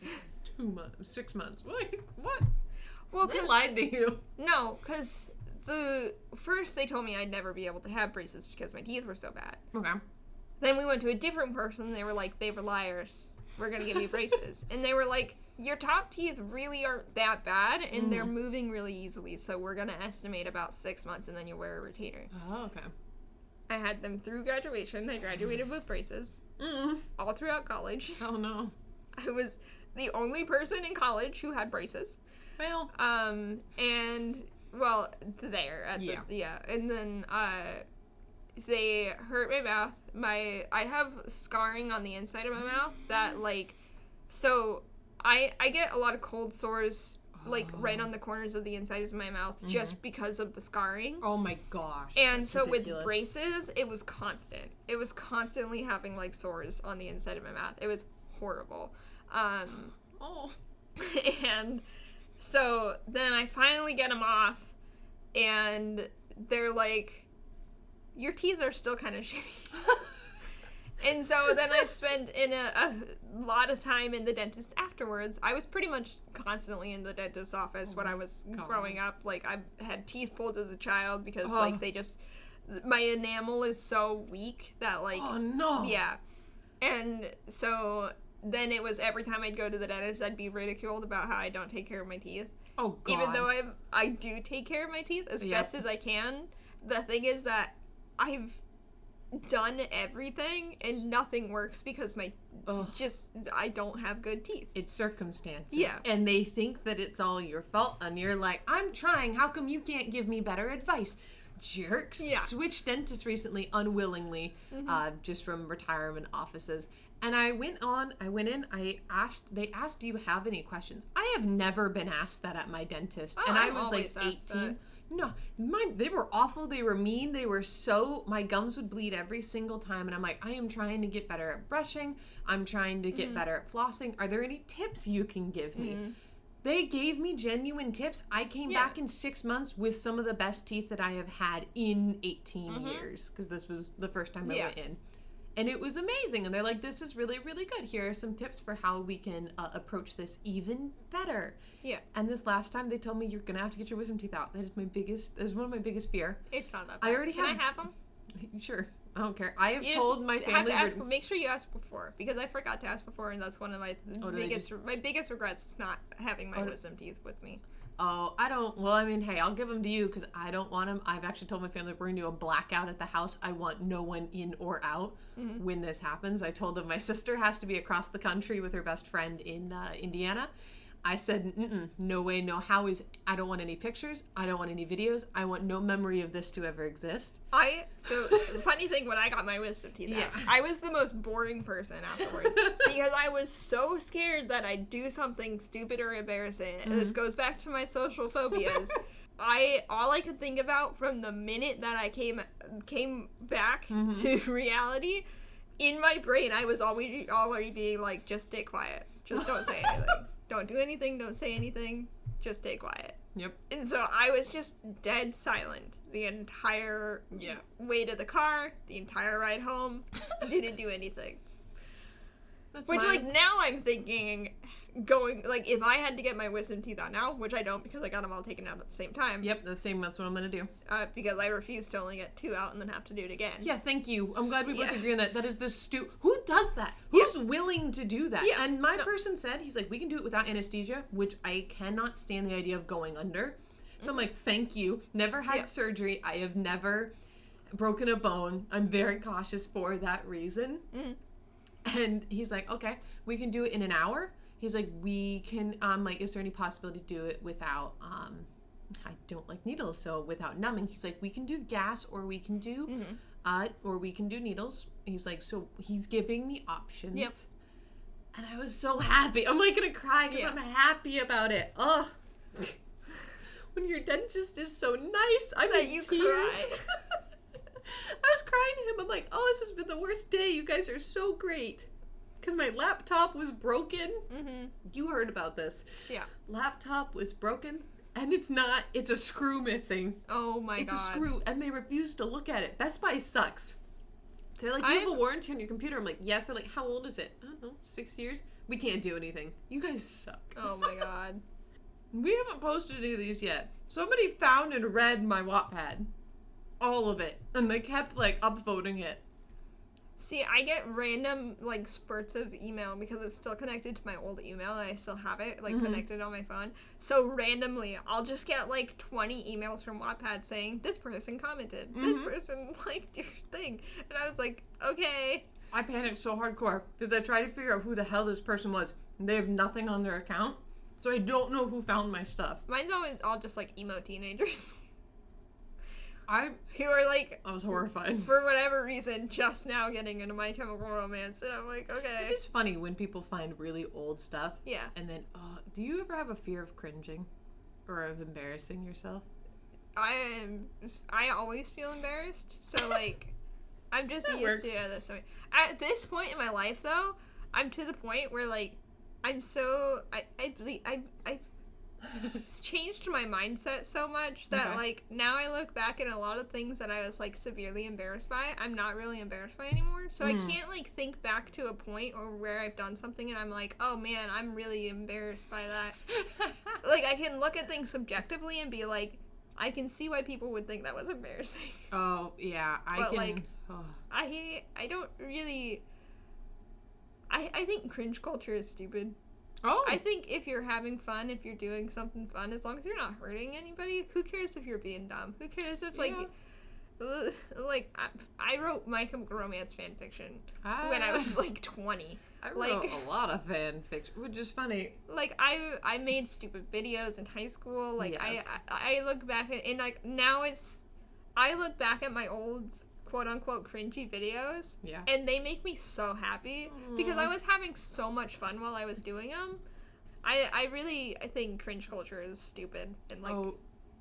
2 months, 6 months. Wait, what? Well, they lied to you. No, because first they told me I'd never be able to have braces because my teeth were so bad. Okay. Then we went to a different person. They were like, they were liars. We're going to give you braces. And they were like, your top teeth really aren't that bad, and they're moving really easily, so we're going to estimate about 6 months, and then you'll wear a retainer. Oh, okay. I had them through graduation. I graduated with braces. All throughout college. Oh, no. I was the only person in college who had braces. Well. And, well, there. And then, they hurt my mouth. I have scarring on the inside of my mouth that, like, so I get a lot of cold sores, like, right on the corners of the insides of my mouth just because of the scarring. Oh, my gosh. And so ridiculous. With braces, it was constant. It was constantly having, like, sores on the inside of my mouth. It was horrible. And so then I finally get them off, and they're like, your teeth are still kind of shitty. And so then I spent a lot of time in the dentist afterwards. I was pretty much constantly in the dentist's office when I was growing up. Like, I had teeth pulled as a child because, like, my enamel is so weak that, like... Oh, no! Yeah. And so then it was every time I'd go to the dentist, I'd be ridiculed about how I don't take care of my teeth. Oh, God. Even though I do take care of my teeth as best as I can. The thing is that I've done everything and nothing works because I don't have good teeth. It's circumstances. Yeah. And they think that it's all your fault, and you're like, I'm trying. How come you can't give me better advice? Jerks. Yeah. Switched dentists recently, unwillingly, just from retirement offices. And I went in, they asked, do you have any questions? I have never been asked that at my dentist. And I was like 18. No, they were awful. They were mean. My gums would bleed every single time. And I'm like, I am trying to get better at brushing. I'm trying to get better at flossing. Are there any tips you can give me? They gave me genuine tips. I came back in 6 months with some of the best teeth that I have had in 18 years. Because this was the first time I went in. And it was amazing. And they're like, this is really, really good. Here are some tips for how we can approach this even better. Yeah. And this last time they told me you're going to have to get your wisdom teeth out. That is one of my biggest fear. It's not that bad. Can I have them? Sure. I don't care. I have told my family. Have to ask, make sure you ask before, because I forgot to ask before, and that's one of my biggest regrets is not having my wisdom teeth with me. Oh, I don't. Well, I mean, hey, I'll give them to you because I don't want them. I've actually told my family we're going to do a blackout at the house. I want no one in or out when this happens. I told them my sister has to be across the country with her best friend in Indiana. I said, no way, no how I don't want any pictures. I don't want any videos. I want no memory of this to ever exist. So, funny thing, when I got my wisdom teeth out, I was the most boring person afterwards because I was so scared that I'd do something stupid or embarrassing. And this goes back to my social phobias. All I could think about from the minute that I came back to reality, in my brain, I was already being like, just stay quiet. Just don't say anything. Don't do anything. Don't say anything. Just stay quiet. Yep. And so I was just dead silent the entire way to the car, the entire ride home. Didn't do anything. Like, now I'm thinking, if I had to get my wisdom teeth out now, which I don't because I got them all taken out at the same time. Yep, that's what I'm going to do. Because I refuse to only get 2 out and then have to do it again. Yeah, thank you. I'm glad we both agree on that. That is the who does that? Who's willing to do that? Yeah. And my person said, he's like, we can do it without anesthesia, which I cannot stand the idea of going under. So I'm like, thank you. Never had surgery. I have never broken a bone. I'm very cautious for that reason. And he's like, okay, we can do it in an hour. He's like, we can, is there any possibility to do it without, I don't like needles, so without numbing. He's like, we can do gas or we can do, needles. He's like, so he's giving me options. Yep. And I was so happy. I'm like gonna cry because I'm happy about it. Ugh. When your dentist is so nice, I'm in tears. Cry. I was crying to him. I'm like, oh, this has been the worst day. You guys are so great. Because my laptop was broken. You heard about this. Yeah. Laptop was broken. And it's a screw missing. Oh my God. It's a screw. And they refuse to look at it. Best Buy sucks. They're like, you have a warranty on your computer. I'm like, yes. They're like, how old is it? I don't know, 6 years? We can't do anything. You guys suck. Oh my God. We haven't posted any of these yet. Somebody found and read my Wattpad. All of it. And they kept, upvoting it. See, I get random, spurts of email because it's still connected to my old email and I still have it, connected on my phone. So randomly, I'll just get, 20 emails from Wattpad saying, this person commented. This person liked your thing. And I was like, okay. I panicked so hardcore because I tried to figure out who the hell this person was. And they have nothing on their account. So I don't know who found my stuff. Mine's always all just, emo teenagers. Who are I was horrified. For whatever reason, just now getting into My Chemical Romance, and I'm like, okay. It is funny when people find really old stuff. Yeah. And then, do you ever have a fear of cringing? Or of embarrassing yourself? I always feel embarrassed, so, I'm just used to it at this point. At this point in my life, though, I'm to the point where, I'm so, it's changed my mindset so much that now I look back at a lot of things that I was severely embarrassed by. I'm not really embarrassed by anymore, so I can't think back to a point or where I've done something and I'm like, oh man, I'm really embarrassed by that. I can look at things subjectively and be like, I can see why people would think that was embarrassing. Oh yeah, I don't really. I think cringe culture is stupid. Oh. I think if you're having fun, if you're doing something fun, as long as you're not hurting anybody, who cares if you're being dumb? Who cares if, I wrote My Chemical Romance fan fiction when I was, 20. I wrote a lot of fan fiction, which is funny. I made stupid videos in high school. Yes. I look back at, and, I look back at my old quote-unquote cringy videos, and they make me so happy because I was having so much fun while I was doing them. I think cringe culture is stupid and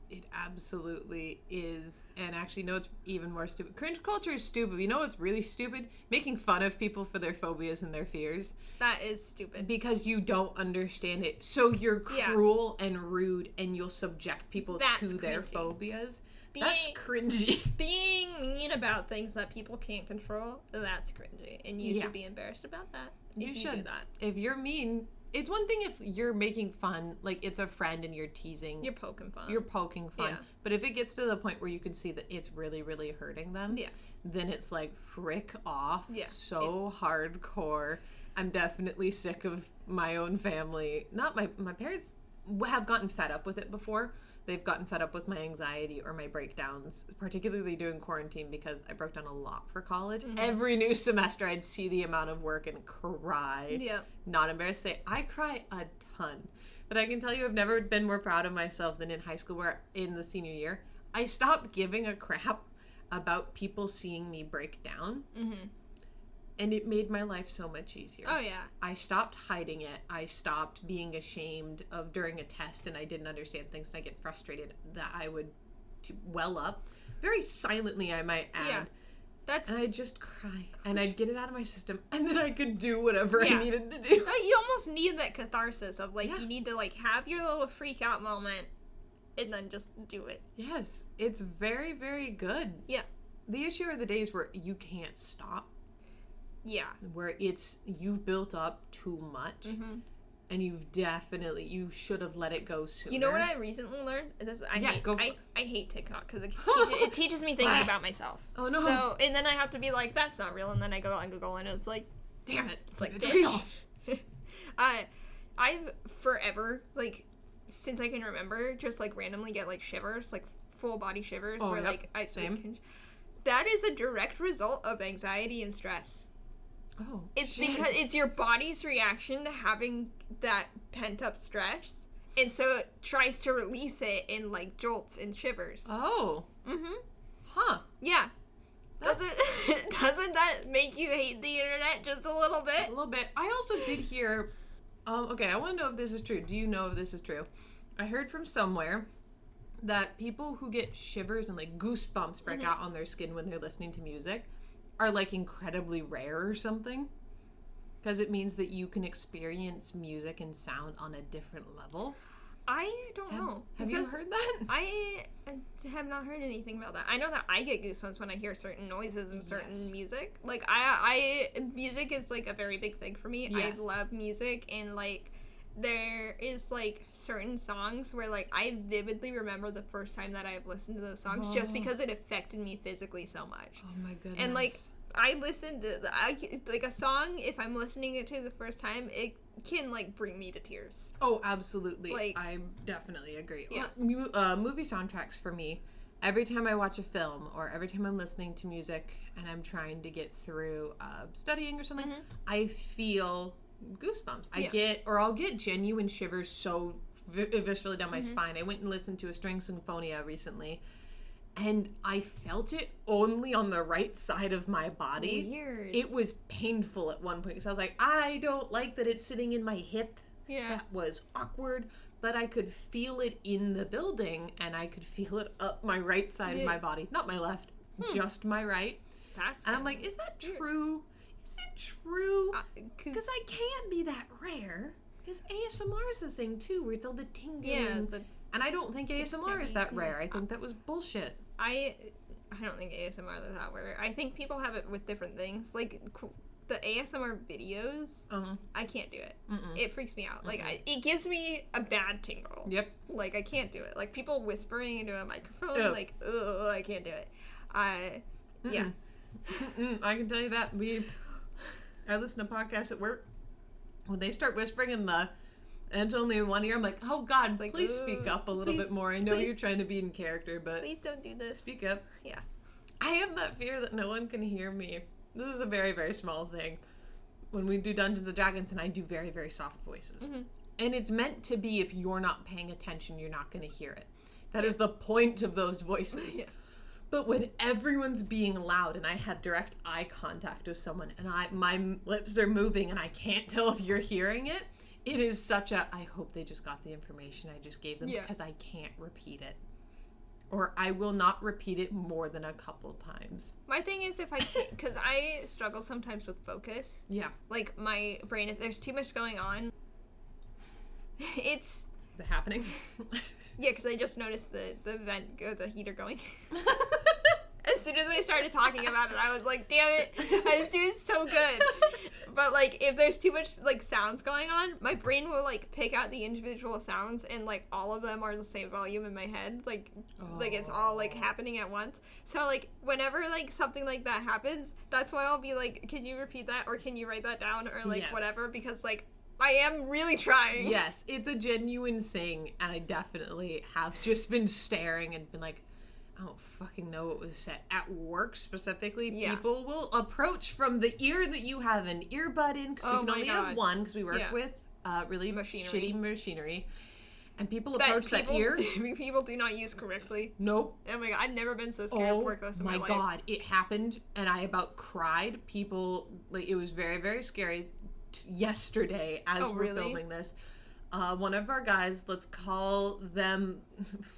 it absolutely is. And actually, no, it's even more stupid. Cringe culture is stupid. You know what's really stupid? Making fun of people for their phobias and their fears. That is stupid. Because you don't understand it. So you're cruel and rude, and you'll subject people to their phobias. That's cringy. Being mean about things that people can't control, that's cringy. And you should be embarrassed about that. You should do that. If you're mean, it's one thing if you're making fun, it's a friend and you're teasing. You're poking fun. Yeah. But if it gets to the point where you can see that it's really, really hurting them, then it's frick off. Yeah. So hardcore. I'm definitely sick of my own family. Not my parents have gotten fed up with it before. They've gotten fed up with my anxiety or my breakdowns, particularly during quarantine because I broke down a lot for college. Every new semester I'd see the amount of work and cry. Yeah. Not embarrassed to say, I cry a ton. But I can tell you I've never been more proud of myself than in high school, where in the senior year, I stopped giving a crap about people seeing me break down. Mm-hmm. And it made my life so much easier. Oh, yeah. I stopped hiding it. I stopped being ashamed of during a test and I didn't understand things and I get frustrated that I would well up. Very silently, I might add. Yeah. And I'd just cry. And I'd get it out of my system. And then I could do whatever I needed to do. You almost need that catharsis of, like, you need to, like, have your little freak out moment and then just do it. Yes. It's very, very good. Yeah. The issue are the days where you can't stop. Yeah. Where you've built up too much. Mm-hmm. And you should have let it go sooner. You know what I recently learned? I hate TikTok because it teaches me things about myself. Oh, no. So, and then I have to be like, that's not real. And then I go on Google and it's like, damn it. It's like, it's real. I've forever, like, since I can remember, just, like, randomly get, like, shivers, like, full body shivers. Oh, where, yep. like, Same. That is a direct result of anxiety and stress. Oh, it's because it's your body's reaction to having that pent-up stress, and so it tries to release it in, like, jolts and shivers. Oh. Mm-hmm. Huh. Yeah. Doesn't that make you hate the internet just a little bit? A little bit. I also did hear, okay, I want to know if this is true. Do you know if this is true? I heard from somewhere that people who get shivers and, like, goosebumps break out on their skin when they're listening to music are, like, incredibly rare or something, because it means that you can experience music and sound on a different level. I don't know. Have you heard that? I have not heard anything about that. I know that I get goosebumps when I hear certain noises and certain music. Like, music is, like, a very big thing for me. Yes. I love music, and, like, there is, like, certain songs where, like, I vividly remember the first time that I've listened to those songs just because it affected me physically so much. Oh my goodness. And, like, I listened to, like, a song, if I'm listening it to the first time, it can, like, bring me to tears. Oh, absolutely. Like, I definitely agree. Yeah. Movie soundtracks for me, every time I watch a film or every time I'm listening to music and I'm trying to get through studying or something, I feel goosebumps. I'll get genuine shivers so viscerally down my spine. I went and listened to a string sinfonia recently, and I felt it only on the right side of my body. Weird. It was painful at one point because I was like, I don't like that it's sitting in my hip. Yeah. That was awkward, but I could feel it in the building, and I could feel it up my right side of my body. Not my left, just my right. And I'm like, is that true? Is it true? Because I can't be that rare. Because ASMR is a thing, too, where it's all the tingling. Yeah. And I don't think ASMR is that rare. I think that was bullshit. I don't think ASMR is that rare. I think people have it with different things. Like, the ASMR videos, I can't do it. It freaks me out. Like, it gives me a bad tingle. Yep. Like, I can't do it. Like, people whispering into a microphone, like, ugh, I can't do it. Yeah. I can tell you that. I listen to podcasts at work. When they start whispering and it's only in one ear, I'm like, oh God, like, please speak up a little bit more. I know you're trying to be in character, but please don't do this. Speak up. Yeah. I have that fear that no one can hear me. This is a very, very small thing. When we do Dungeons & Dragons, and I do very, very soft voices. And it's meant to be, if you're not paying attention, you're not going to hear it. That is the point of those voices. But when everyone's being loud and I have direct eye contact with someone and my lips are moving and I can't tell if you're hearing it, it is such a, I hope they just got the information I just gave them because I can't repeat it. Or I will not repeat it more than a couple times. My thing is if I can't, because I struggle sometimes with focus. Yeah. Like my brain, if there's too much going on, Is it happening? Yeah, because I just noticed the heater going. As soon as I started talking about it, I was like, damn it, I was doing so good. But, like, if there's too much, like, sounds going on, my brain will, like, pick out the individual sounds, and, like, all of them are the same volume in my head. Like, it's all, like, happening at once. So, like, whenever, like, something like that happens, that's why I'll be like, can you repeat that, or can you write that down, or, like, whatever, because, like, I am really trying. Yes, it's a genuine thing, and I definitely have just been staring and been like, I don't fucking know what was said. At work, specifically, people will approach from the ear that you have an earbud in, because we can only have one, because we work with really Machinery. shitty machinery. And people approach that ear. People do not use correctly. Nope. Oh my god, I've never been so scared of forklifts in my life. Oh my god, it happened, and I about cried. People, like, it was very, very scary yesterday as we're filming this. One of our guys, let's call them,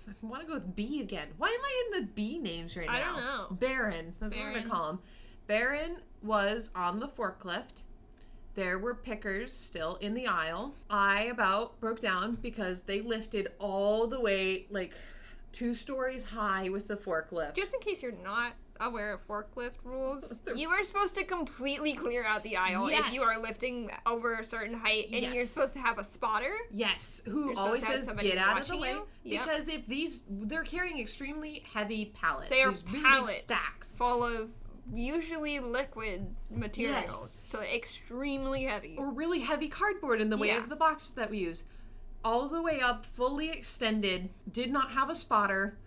I want to go with B again. Why am I in the B names right now? I don't know. Baron, that's what I'm going to call him. Baron was on the forklift. There were pickers still in the aisle. I about broke down because they lifted all the way, like, 2 stories high with the forklift. Just in case you're not aware of forklift rules, you are supposed to completely clear out the aisle if you are lifting over a certain height, and you're supposed to have a spotter. Yes, who always says, get out of the way. Because if they're carrying extremely heavy pallets. They are really pallets big stacks. full of usually liquid materials, so extremely heavy. Or really heavy cardboard in the way of the boxes that we use. All the way up, fully extended, did not have a spotter.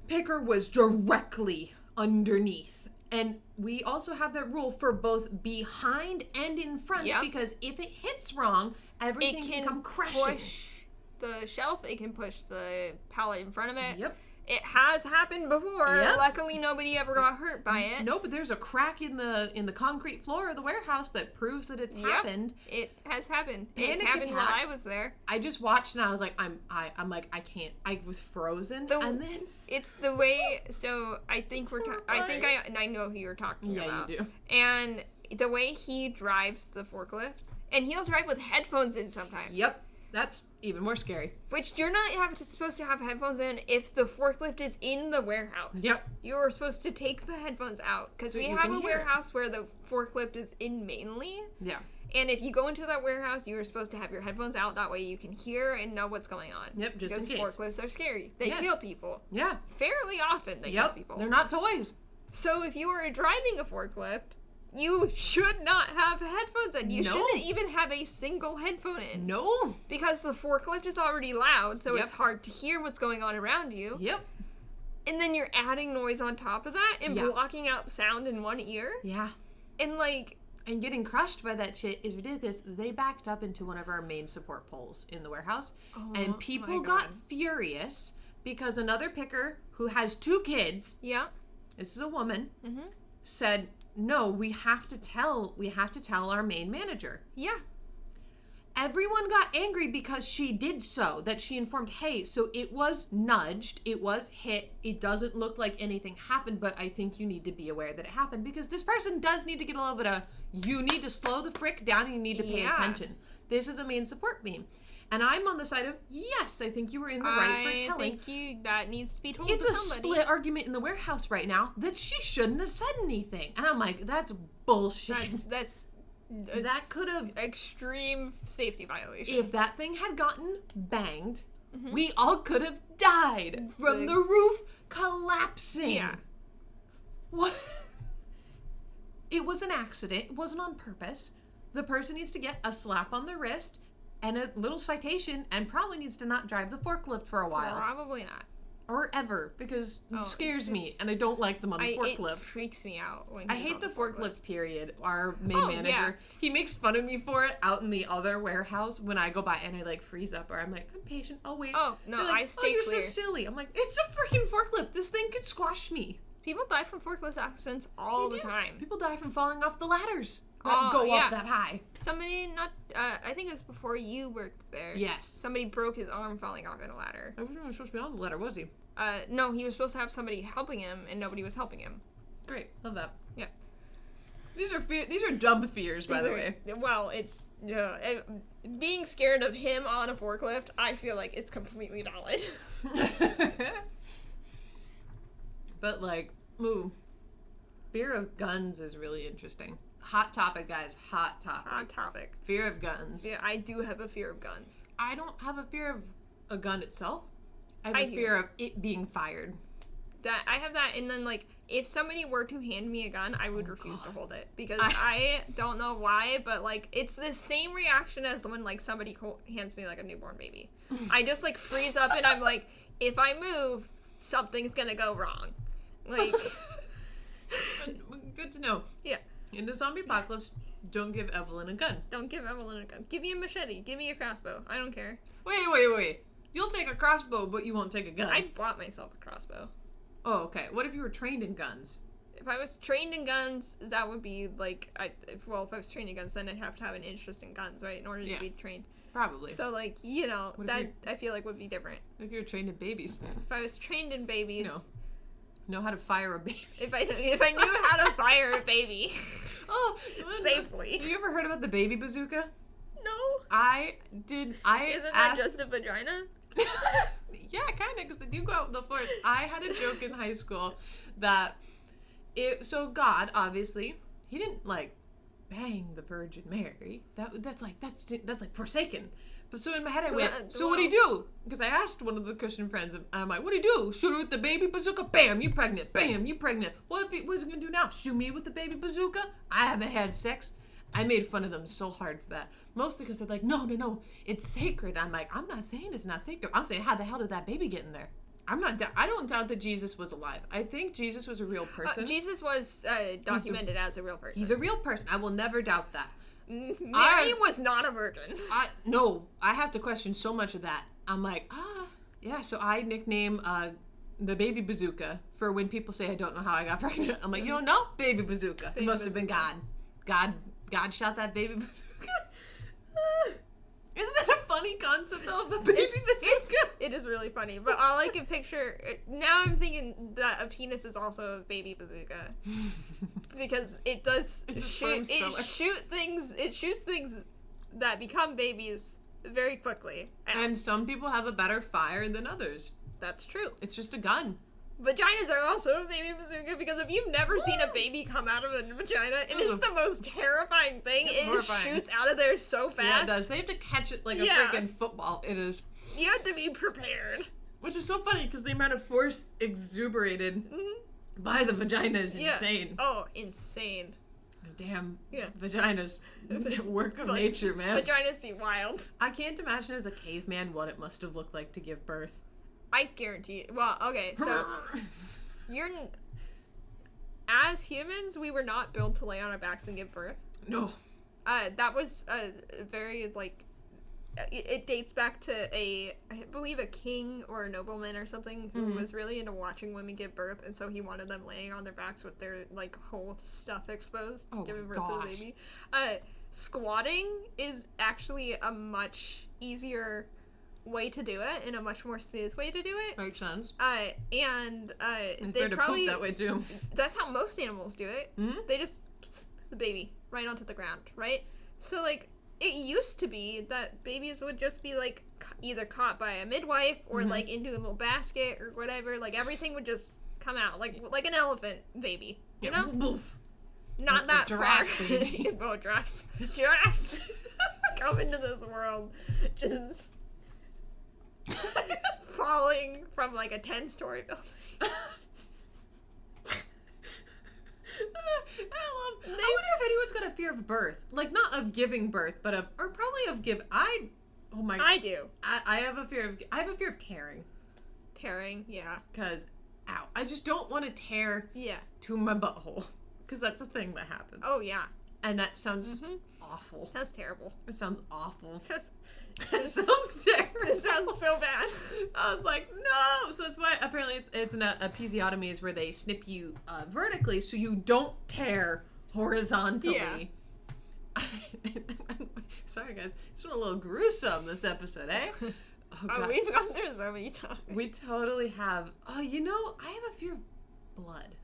Picker was directly underneath. And we also have that rule for both behind and in front, because if it hits wrong, everything can come crashing. Push the shelf, it can push the pallet in front of it. Yep. It has happened before. Yep. Luckily, nobody ever got hurt by it. No, but there's a crack in the concrete floor of the warehouse that proves that it's happened. It has happened. It's happened while I was there. I just watched and I was like, I'm like, I can't. I was frozen. And then it's the way. So I think I know who you're talking about. Yeah, you do. And the way he drives the forklift, and he'll drive with headphones in sometimes. Yep. That's even more scary. Which you're not supposed to have headphones in if the forklift is in the warehouse. Yep. You're supposed to take the headphones out because we have a warehouse where the forklift is in mainly. Yeah. And if you go into that warehouse, you're supposed to have your headphones out. That way you can hear and know what's going on. Yep, just in case. Because forklifts are scary. They kill people. Yeah. Fairly often they kill people. They're not toys. So if you are driving a forklift, you should not have headphones in. You shouldn't even have a single headphone in. No. Because the forklift is already loud, so it's hard to hear what's going on around you. Yep. And then you're adding noise on top of that and blocking out sound in one ear. Yeah. And and getting crushed by that shit is ridiculous. They backed up into one of our main support poles in the warehouse. And people got furious because another picker who has 2 kids. Yeah. This is a woman. Said, no, we have to tell our main manager. Yeah. Everyone got angry because she did so, that she informed, hey, so it was nudged, it was hit, it doesn't look like anything happened, but I think you need to be aware that it happened, because this person does need to get a little bit of, you need to slow the frick down and you need to pay attention. This is a main support beam. And I'm on the side of, yes, I think you were in the right for telling. I think that needs to be told to somebody. It's a split argument in the warehouse right now that she shouldn't have said anything. And I'm like, that's bullshit. That could have... extreme safety violation. If that thing had gotten banged, we all could have died from the roof collapsing. Yeah. What? It was an accident. It wasn't on purpose. The person needs to get a slap on the wrist and a little citation, and probably needs to not drive the forklift for a while. Probably not. Or ever, because it scares me, and I don't like them on the forklift. It freaks me out when I hate the forklift, period. Our main manager, he makes fun of me for it out in the other warehouse when I go by and I, like, freeze up, or I'm like, I'm patient, I'll wait. Oh, no, like, I stay you're clear. so silly. I'm like, it's a freaking forklift. This thing could squash me. People die from forklift accidents all the time. People die from falling off the ladders that go up that high. Somebody, I think it was before you worked there. Yes. Somebody broke his arm falling off in a ladder. I wasn't even supposed to be on the ladder, was he? No, he was supposed to have somebody helping him, and nobody was helping him. Great, love that. Yeah. These are dumb fears, by the way. Well, it's being scared of him on a forklift. I feel like it's completely valid. But like, fear of guns is really interesting. Hot topic, guys. Hot topic. Hot topic. Fear of guns. Yeah, I do have a fear of guns. I don't have a fear of a gun itself. I have a fear of it being fired. I have that, and then, like, if somebody were to hand me a gun, I would refuse to hold it. Because I don't know why, but, like, it's the same reaction as when, like, somebody hands me, like, a newborn baby. I just, like, freeze up, and I'm like, if I move, something's gonna go wrong. Like... Good to know. Yeah. In the zombie apocalypse, don't give Eveline a gun. Don't give Eveline a gun. Give me a machete. Give me a crossbow. I don't care. Wait. You'll take a crossbow, but you won't take a gun. I bought myself a crossbow. Oh, okay. What if you were trained in guns? If I was trained in guns, that would be like, if I was trained in guns, then I'd have to have an interest in guns, right? In order to be trained. Probably. So, like, you know, that I feel like would be different. If you were trained in babies. If I was trained in babies. Know how to fire a baby. If I knew how to fire a baby. Safely. Have you ever heard about the baby bazooka? No. Isn't that just a vagina? Yeah, kind of, because they do go out in the forest. I had a joke in high school that so God, obviously, he didn't like bang the Virgin Mary. That's like forsaken. But so in my head I went, so what do you do? Because I asked one of the Christian friends, and I'm like, what do you do? Shoot her with the baby bazooka? Bam, you pregnant. Bam, you pregnant. What is he gonna do now? Shoot me with the baby bazooka? I haven't had sex. I made fun of them so hard for that. Mostly because they're like, no, it's sacred. I'm like, I'm not saying it's not sacred. I'm saying, how the hell did that baby get in there? I don't doubt that Jesus was alive. I think Jesus was a real person. Jesus was documented as a real person. He's a real person. I will never doubt that. Mary was not a virgin. I have to question so much of that. I'm like, yeah, so I nickname the baby bazooka for when people say I don't know how I got pregnant. I'm like, you don't know? Baby bazooka. It must have been God. God shot that baby bazooka. Isn't that a funny concept though, the baby bazooka? It is really funny, but all I can picture now, I'm thinking that a penis is also a baby bazooka because it does it shoots things that become babies very quickly. And some people have a better fire than others. That's true. It's just a gun. Vaginas are also a baby bazooka because if you've never seen a baby come out of a vagina, it is the most terrifying thing. It shoots out of there so fast. Yeah, it does. They have to catch it like a freaking football. It is. You have to be prepared. Which is so funny because the amount of force exuberated by the vagina is insane. Oh, insane. Damn. Yeah. Vaginas. Work of nature, man. Vaginas be wild. I can't imagine as a caveman what it must have looked like to give birth. I guarantee it. Well, okay, so as humans, we were not built to lay on our backs and give birth. No. That was a very, like, it dates back to I believe a king or a nobleman or something who was really into watching women give birth, and so he wanted them laying on their backs with their, like, whole stuff exposed, giving birth to the baby. Squatting is actually a much easier way to do it, and a much more smooth way to do it. Makes sense. And they probably that way too. That's how most animals do it. They just the baby right onto the ground, right? So like it used to be that babies would just be like either caught by a midwife or like into a little basket or whatever. Like everything would just come out like an elephant baby, you know? Boof. Not that far. Oh, giraffes come into this world just falling from like a 10-story building. I wonder if anyone's got a fear of birth, like not of giving birth, but I do. I have a fear of tearing. Tearing, yeah. Because, ow, I just don't want to tear to my butthole, because that's a thing that happens. Oh yeah. And that sounds awful. Sounds terrible. It sounds awful. It sounds terrible. It sounds so bad. I was like, no. So that's why apparently it's an episiotomy is where they snip you vertically so you don't tear horizontally. Yeah. Sorry guys, it's been a little gruesome this episode, eh? Oh, we've gone through so many times. We totally have. Oh, you know, I have a fear of blood,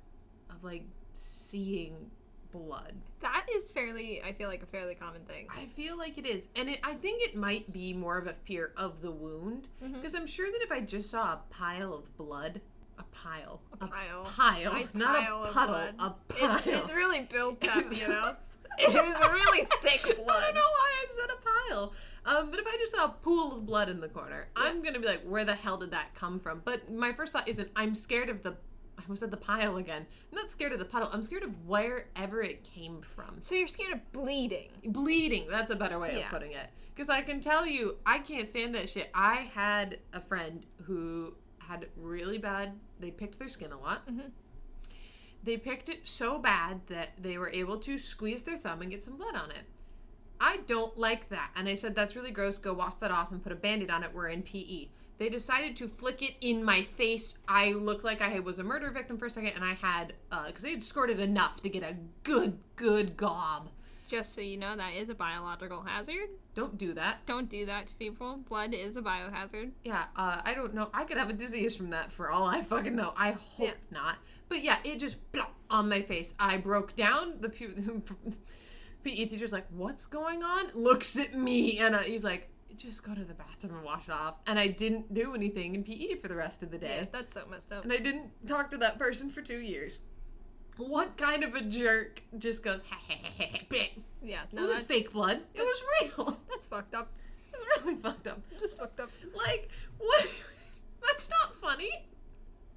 of like seeing blood. That is I feel like a fairly common thing. I feel like it is. And I think it might be more of a fear of the wound. Because I'm sure that if I just saw a pile of blood, not a puddle, a pile. It's really built up, you know? It was a really thick blood. I don't know why I said a pile. But if I just saw a pool of blood in the corner, I'm going to be like, where the hell did that come from? But my first thought isn't, I'm scared of I almost said the pile again. I'm not scared of the puddle. I'm scared of wherever it came from. So you're scared of bleeding. Bleeding. That's a better way of putting it. Because I can tell you, I can't stand that shit. I had a friend who had really bad, they picked their skin a lot. They picked it so bad that they were able to squeeze their thumb and get some blood on it. I don't like that. And I said, that's really gross. Go wash that off and put a Band-Aid on it. We're in PE. They decided to flick it in my face. I looked like I was a murder victim for a second, and I had, because they had squirted enough to get a good gob. Just so you know, that is a biological hazard. Don't do that. Don't do that to people. Blood is a biohazard. Yeah, I don't know. I could have a disease from that for all I fucking know. I hope not. But yeah, it just plop on my face. I broke down. The PE teacher's like, what's going on? Looks at me, and he's like, just go to the bathroom and wash it off. And I didn't do anything in PE for the rest of the day. Yeah, that's so messed up. And I didn't talk to that person for 2 years. What kind of a jerk just goes, yeah, no, it wasn't fake blood. It was real. That's fucked up. It was really fucked up. Just fucked up. Like, what? That's not funny.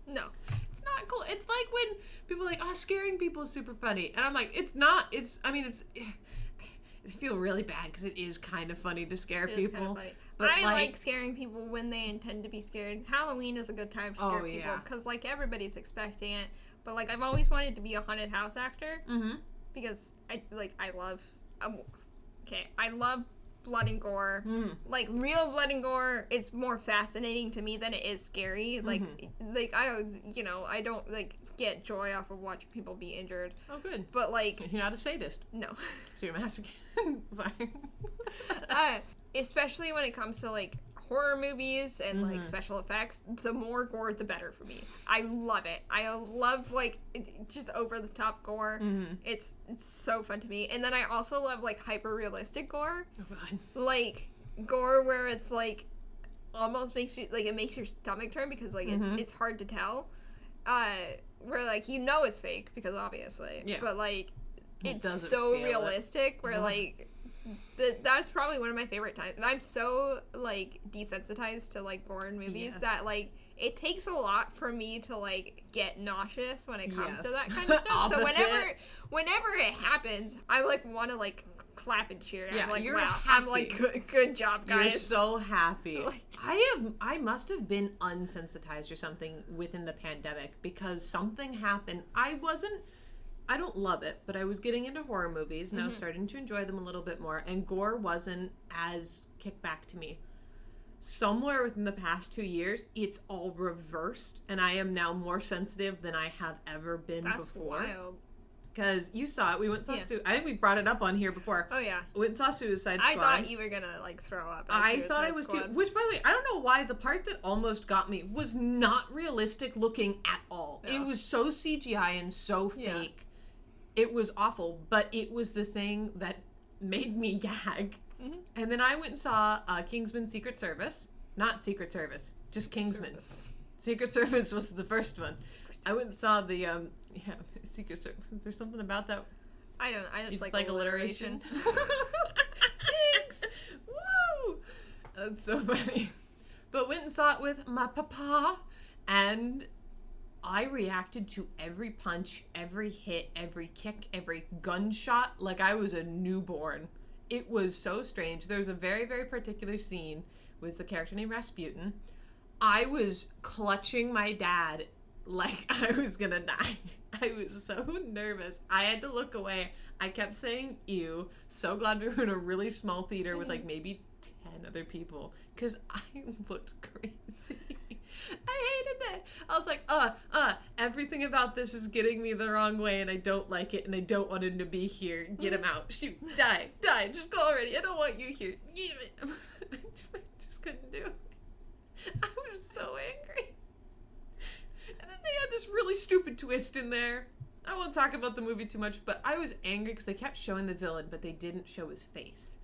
No. It's not cool. It's like when people are like, oh, scaring people is super funny. And I'm like, it's not. I feel really bad because it is kind of funny to scare people. Kind of funny. But I like scaring people when they intend to be scared. Halloween is a good time to scare people because, like, everybody's expecting it. But, like, I've always wanted to be a haunted house actor because I love blood and gore. Like, real blood and gore is more fascinating to me than it is scary. Like I don't, like, get joy off of watching people be injured. Oh, good. But, like... You're not a sadist. No. So you're a masochist. Sorry. Especially when it comes to, like, horror movies and, like, special effects, the more gore, the better for me. I love it. I love, like, just over-the-top gore. It's so fun to me. And then I also love, like, hyper-realistic gore. Oh, God. Like, gore where it's, like, almost makes you, like, it makes your stomach turn because, like, it's hard to tell. Where, like, you know it's fake because obviously. Yeah. But, like, it's so realistic where, like... That's probably one of my favorite times. I'm so, like, desensitized to, like, gore in movies that, like, it takes a lot for me to, like, get nauseous when it comes to that kind of stuff. So whenever it happens, I, like, want to, like, clap and cheer. Yeah, I'm like, you're wow, happy. I'm like, good job, guys. You're so happy. Like, I must have been unsensitized or something within the pandemic because something happened. I don't love it, but I was getting into horror movies and I was starting to enjoy them a little bit more, and gore wasn't as kickback to me. Somewhere within the past 2 years, it's all reversed, and I am now more sensitive than I have ever been before. That's wild. Because you saw it. We went and saw I think we brought it up on here before. Oh, yeah. We went and saw Suicide Squad. I thought you were going to, like, throw up. I thought I was too. Which, by the way, I don't know why the part that almost got me was not realistic looking at all. No. It was so CGI and so fake. Yeah. It was awful, but it was the thing that made me gag. And then I went and saw Kingsman Secret Service. Not Secret Service, just Kingsman. Secret Service was the first one. I went and saw the, Secret Service. Is there something about that? I just like alliteration. Jinx! Woo! That's so funny. But went and saw it with my papa, and... I reacted to every punch, every hit, every kick, every gunshot like I was a newborn. It was so strange. There's a very, very particular scene with the character named Rasputin. I was clutching my dad like I was gonna die. I was so nervous. I had to look away. I kept saying, ew. So glad we were in a really small theater with, like, maybe 10 other people because I looked crazy. I hated it. I was like, everything about this is getting me the wrong way and I don't like it and I don't want him to be here. Get him out. Shoot. Die. Just go already. I don't want you here. I just couldn't do it. I was so angry. And then they had this really stupid twist in there. I won't talk about the movie too much, but I was angry because they kept showing the villain, but they didn't show his face.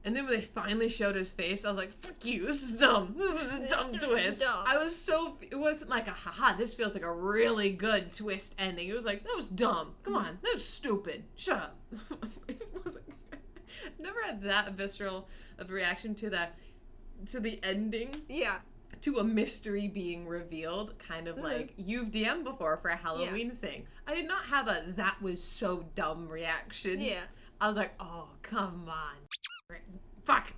And then when they finally showed his face, I was like, fuck you, this is dumb. This is a dumb twist. Dumb. It wasn't like a haha, this feels like a really good twist ending. It was like, that was dumb. Come on, that was stupid. Shut up. It wasn't good. Never had that visceral of a reaction to the ending. Yeah. To a mystery being revealed, kind of like you've DM'd before for a Halloween thing. I did not have a that was so dumb reaction. Yeah. I was like, oh, come on. Fuck.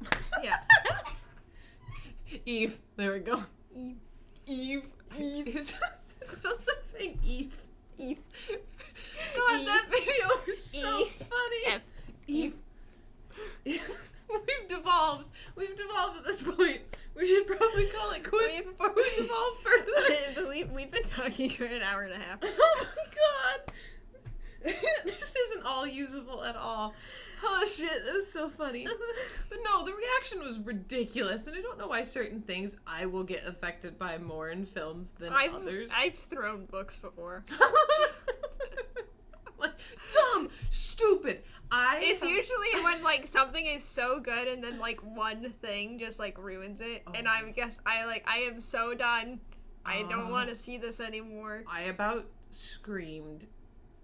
Yeah. Eve. There we go. Eve. Sounds like saying Eve. Eve. We've been talking for an hour and a half. Oh my god! This isn't all usable at all. Oh shit, that was so funny. But no, the reaction was ridiculous, and I don't know why certain things I will get affected by more in films than others. I've thrown books before. Like, dumb, stupid. It's usually when like something is so good and then like one thing just like ruins it, and I am so done. I don't want to see this anymore. I about screamed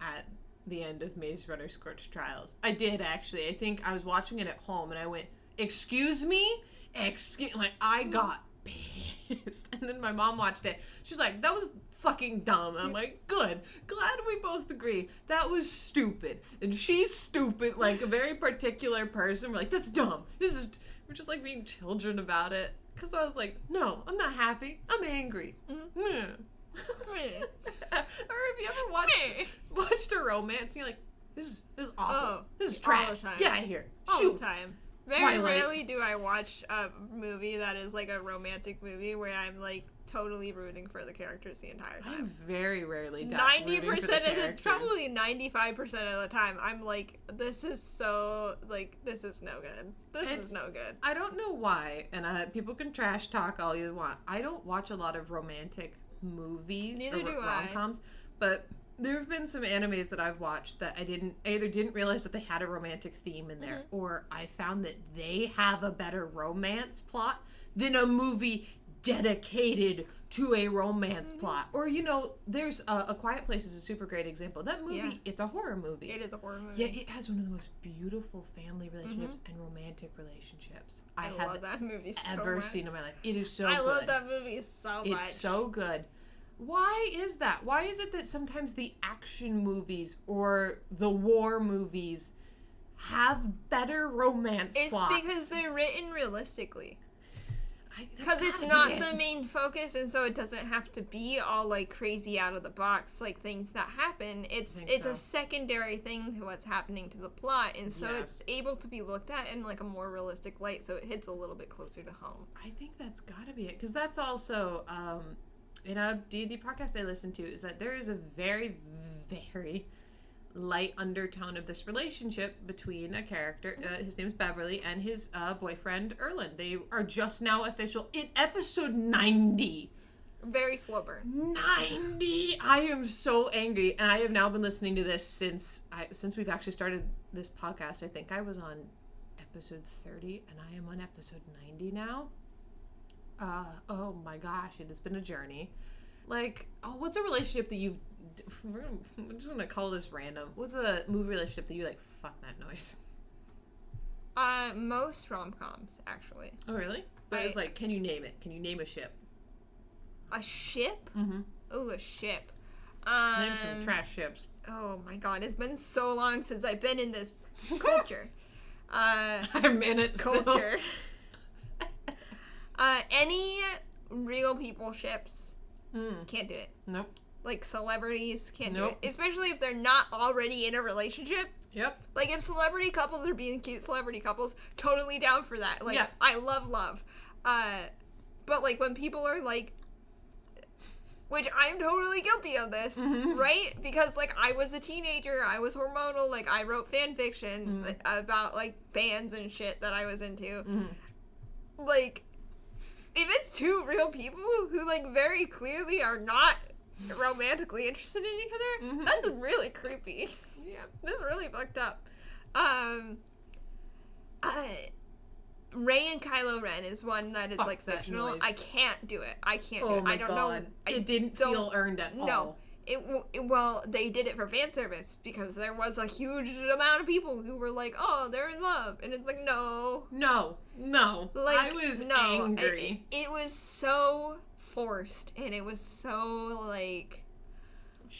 at the end of Maze Runner Scorched Trials. I did, actually. I think I was watching it at home and I went, excuse me? Like, I got pissed. And then my mom watched it. She's like, that was fucking dumb. I'm like, good. Glad we both agree. That was stupid. And she's stupid, like a very particular person. We're like, that's dumb. We're just like being children about it. Because I was like, no, I'm not happy. I'm angry. Mm-hmm. Or have you ever watched a romance and you're like, this is awful. This is trash. Get out of here. All the time. Very rarely do I watch a movie that is like a romantic movie where I'm like totally rooting for the characters the entire time. I very rarely do. 90% of the, probably 95% of the time, I'm like, this is so, like, this is no good. This is no good. I don't know why, and people can trash talk all you want. I don't watch a lot of romantic movies. Neither do rom-coms, but there have been some animes that I've watched that I either didn't realize that they had a romantic theme in there, or I found that they have a better romance plot than a movie dedicated to a romance plot. Or, you know, there's A Quiet Place is a super great example. That movie, it's a horror movie. It is a horror movie. Yet it has one of the most beautiful family relationships and romantic relationships I love that movie so ever much. Seen in my life. It is so good. I love that movie so much. It's so good. Why is that? Why is it that sometimes the action movies or the war movies have better romance plots? It's because they're written realistically. Because it's not the main focus, and so it doesn't have to be all like crazy out of the box like things that happen. It's a secondary thing to what's happening to the plot, and so it's able to be looked at in like a more realistic light, so it hits a little bit closer to home. I think that's got to be it, because that's also in a D&D podcast I listen to, is that there is a very, very light undertone of this relationship between a character, his name's Beverly, and his boyfriend Erlen. They are just now official in episode 90. Very slow burn. 90! I am so angry, and I have now been listening to this since we've actually started this podcast. I think I was on episode 30, and I am on episode 90 now. Oh my gosh, it has been a journey. Like, what's a relationship that you've... I'm just gonna call this random. What's a movie relationship that you like, fuck that noise? Most rom-coms, actually. Oh, really? But it's like, can you name it? Can you name a ship? A ship? Mm-hmm. Oh, a ship. Name some trash ships. Oh my god, it's been so long since I've been in this culture. I'm in it culture. Any real people ships, can't do it. Nope. Like celebrities can't do it, especially if they're not already in a relationship. Yep. Like if celebrity couples are being cute celebrity couples, totally down for that. Like I love. But like when people are like, which I'm totally guilty of this, right? Because like I was a teenager, I was hormonal, like I wrote fan fiction about like bands and shit that I was into. Like if it's two real people who like very clearly are not romantically interested in each other, that's really creepy. Yeah, this is really fucked up. Rey and Kylo Ren is one that is like fictional. Noise. I can't do it. I can't do it. I don't know. It didn't feel earned at all. No. Well, they did it for fan service because there was a huge amount of people who were like, "Oh, they're in love," and it's like, no. Like, I was angry. It was so forced, and it was so like,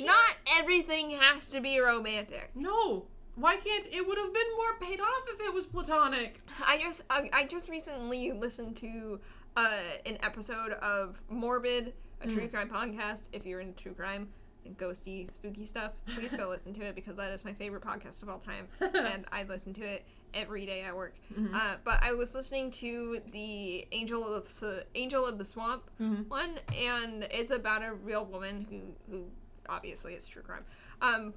not everything has to be romantic. No. Why can't it would have been more paid off if it was platonic? I just recently listened to an episode of Morbid, a true crime podcast. If you're into true crime and ghosty, spooky stuff, please go listen to it because that is my favorite podcast of all time. And I listened to it, every day at work. Mm-hmm. But I was listening to the Angel of the Swamp one, and it's about a real woman who obviously is true crime.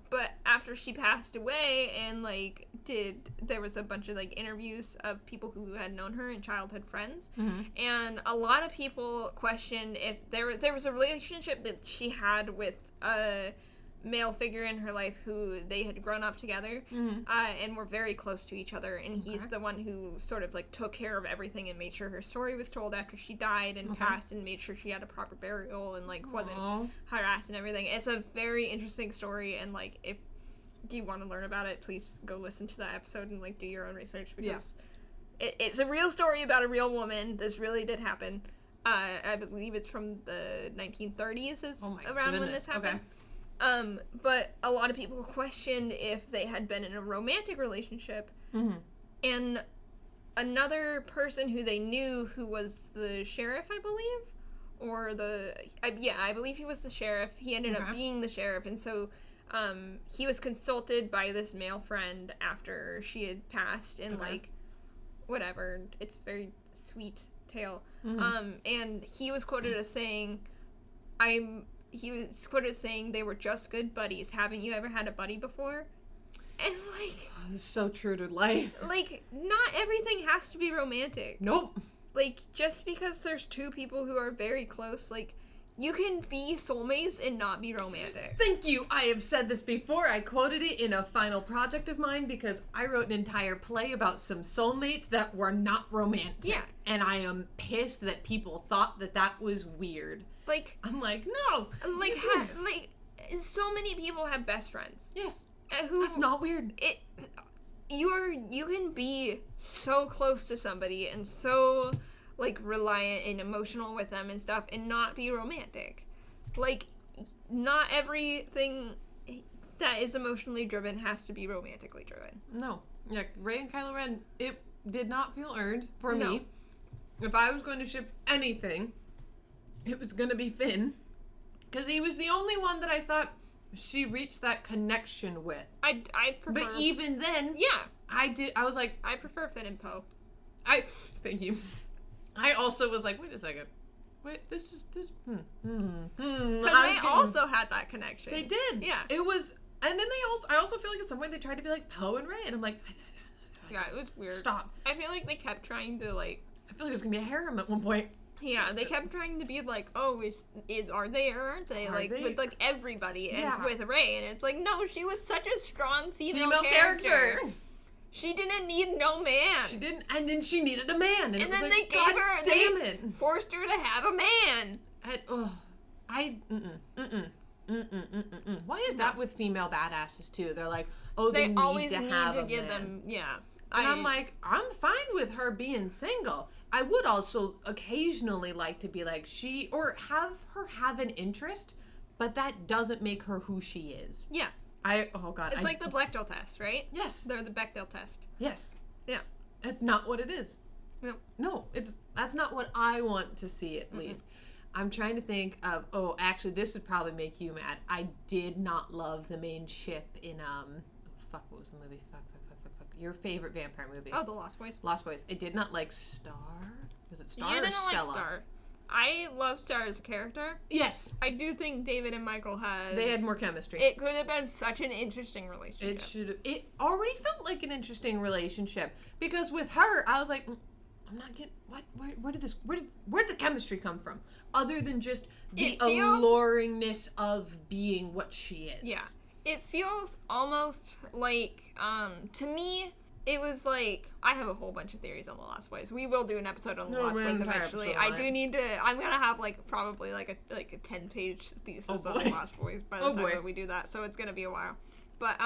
But after she passed away, and like there was a bunch of like interviews of people who had known her and childhood friends, and a lot of people questioned if there was a relationship that she had with a male figure in her life who they had grown up together, and were very close to each other, and he's the one who sort of like took care of everything and made sure her story was told after she died and passed, and made sure she had a proper burial and like wasn't harassed and everything. It's a very interesting story, and like if you want to learn about it, please go listen to that episode and like do your own research, because it's a real story about a real woman. This really did happen. I believe it's from the 1930s is around when this happened. But a lot of people questioned if they had been in a romantic relationship, and another person who they knew, who was the sheriff, I believe, or I believe he was the sheriff. He ended up being the sheriff, and so he was consulted by this male friend after she had passed, and like whatever. It's a very sweet tale. And he was quoted as saying, he was quoted saying, "They were just good buddies. Haven't you ever had a buddy before?" And like, it's so true to life. Like, not everything has to be romantic. Nope. Like, just because there's two people who are very close, like, you can be soulmates and not be romantic. Thank you. I have said this before. I quoted it in a final project of mine because I wrote an entire play about some soulmates that were not romantic. Yeah. And I am pissed that people thought that was weird. Like, I'm like, no. Like, so many people have best friends. Yes. That's not weird. You can be so close to somebody and so like reliant and emotional with them and stuff and not be romantic. Like, not everything that is emotionally driven has to be romantically driven. No. Yeah, Rey and Kylo Ren, it did not feel earned for me. If I was going to ship anything, it was going to be Finn. Because he was the only one that I thought she reached that connection with. I prefer... But even then... Yeah. I was like... I prefer Finn and Poe. Thank you. I also was like, wait a second. Wait, because they also had that connection. They did. Yeah. It was... And then I also feel like at some point they tried to be like Poe and Rey, and I'm like... Yeah, it was weird. Stop. I feel like they kept trying to, like... I feel like it was going to be a harem at one point. Yeah, they kept trying to be like, oh, are they or aren't they? With like everybody and with Rey, and it's like, no, she was such a strong female character. She didn't need no man. She didn't, and then she needed a man. And then like, they forced her to have a man. Why is that with female badasses too? They're like, oh, they always need to give them, yeah. And I'm like, I'm fine with her being single. I would also occasionally like to be like have her have an interest, but that doesn't make her who she is. Yeah. It's like the Bechdel test, right? Yes. They're the Bechdel test. Yes. Yeah. That's not what it is. No. That's not what I want to see, at least. I'm trying to think of, actually, this would probably make you mad. I did not love the main ship in, what was the movie? Fuck. Your favorite vampire movie. Oh, The Lost Boys. Lost Boys. I did not like Star. Was it Star you or didn't Stella? Like Star. I love Star as a character. Yes. I do think David and Michael They had more chemistry. It could have been such an interesting relationship. It should have. It already felt like an interesting relationship. Because with her, I was like, I'm not getting... What? Where did the chemistry come from? Other than just the alluringness of being what she is. Yeah. It feels almost like, to me, it was like, I have a whole bunch of theories on The Lost Boys. We will do an episode on The Lost Boys eventually. I do need to, I'm going to have probably a 10-page thesis on The Lost Boys by the time that we do that, so it's going to be a while. But,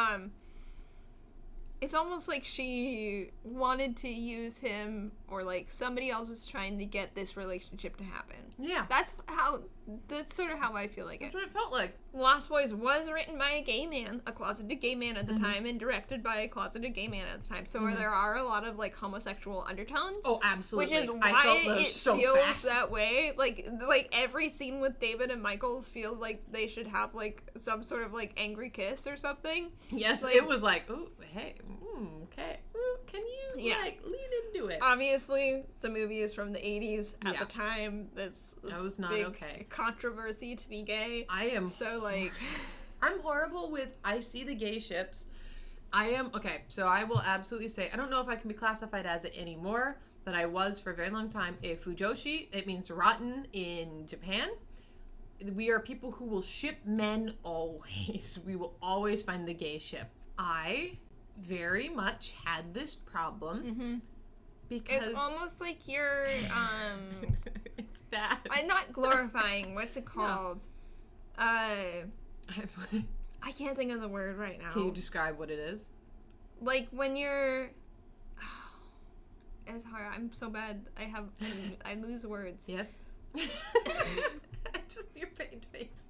it's almost like she wanted to use him, or like somebody else was trying to get this relationship to happen. Yeah. That's sort of how I feel like That's what it felt like. Lost Boys was written by a gay man, a closeted gay man at the time, and directed by a closeted gay man at the time. So there are a lot of like homosexual undertones. Oh, absolutely. Which is why it feels that way. Like every scene with David and Michael feels like they should have like some sort of like angry kiss or something. Yes, like, it was like, ooh, hey, okay. Ooh, can you Yeah. Like, lean into it. Obviously, the movie is from the 80s. At the time, that was not big okay. Controversy to be gay. I am so like. I'm horrible with. I see the gay ships. I am okay. So I will absolutely say I don't know if I can be classified as it anymore, but I was for a very long time a fujoshi. It means rotten in Japan. We are people who will ship men always. We will always find the gay ship. I very much had this problem because it's almost like you're it's bad. I'm not glorifying. What's it called? No. I can't think of the word right now. Can you describe what it is? Like when you're it's hard. I'm so bad. I lose words. Yes. Just your pained face.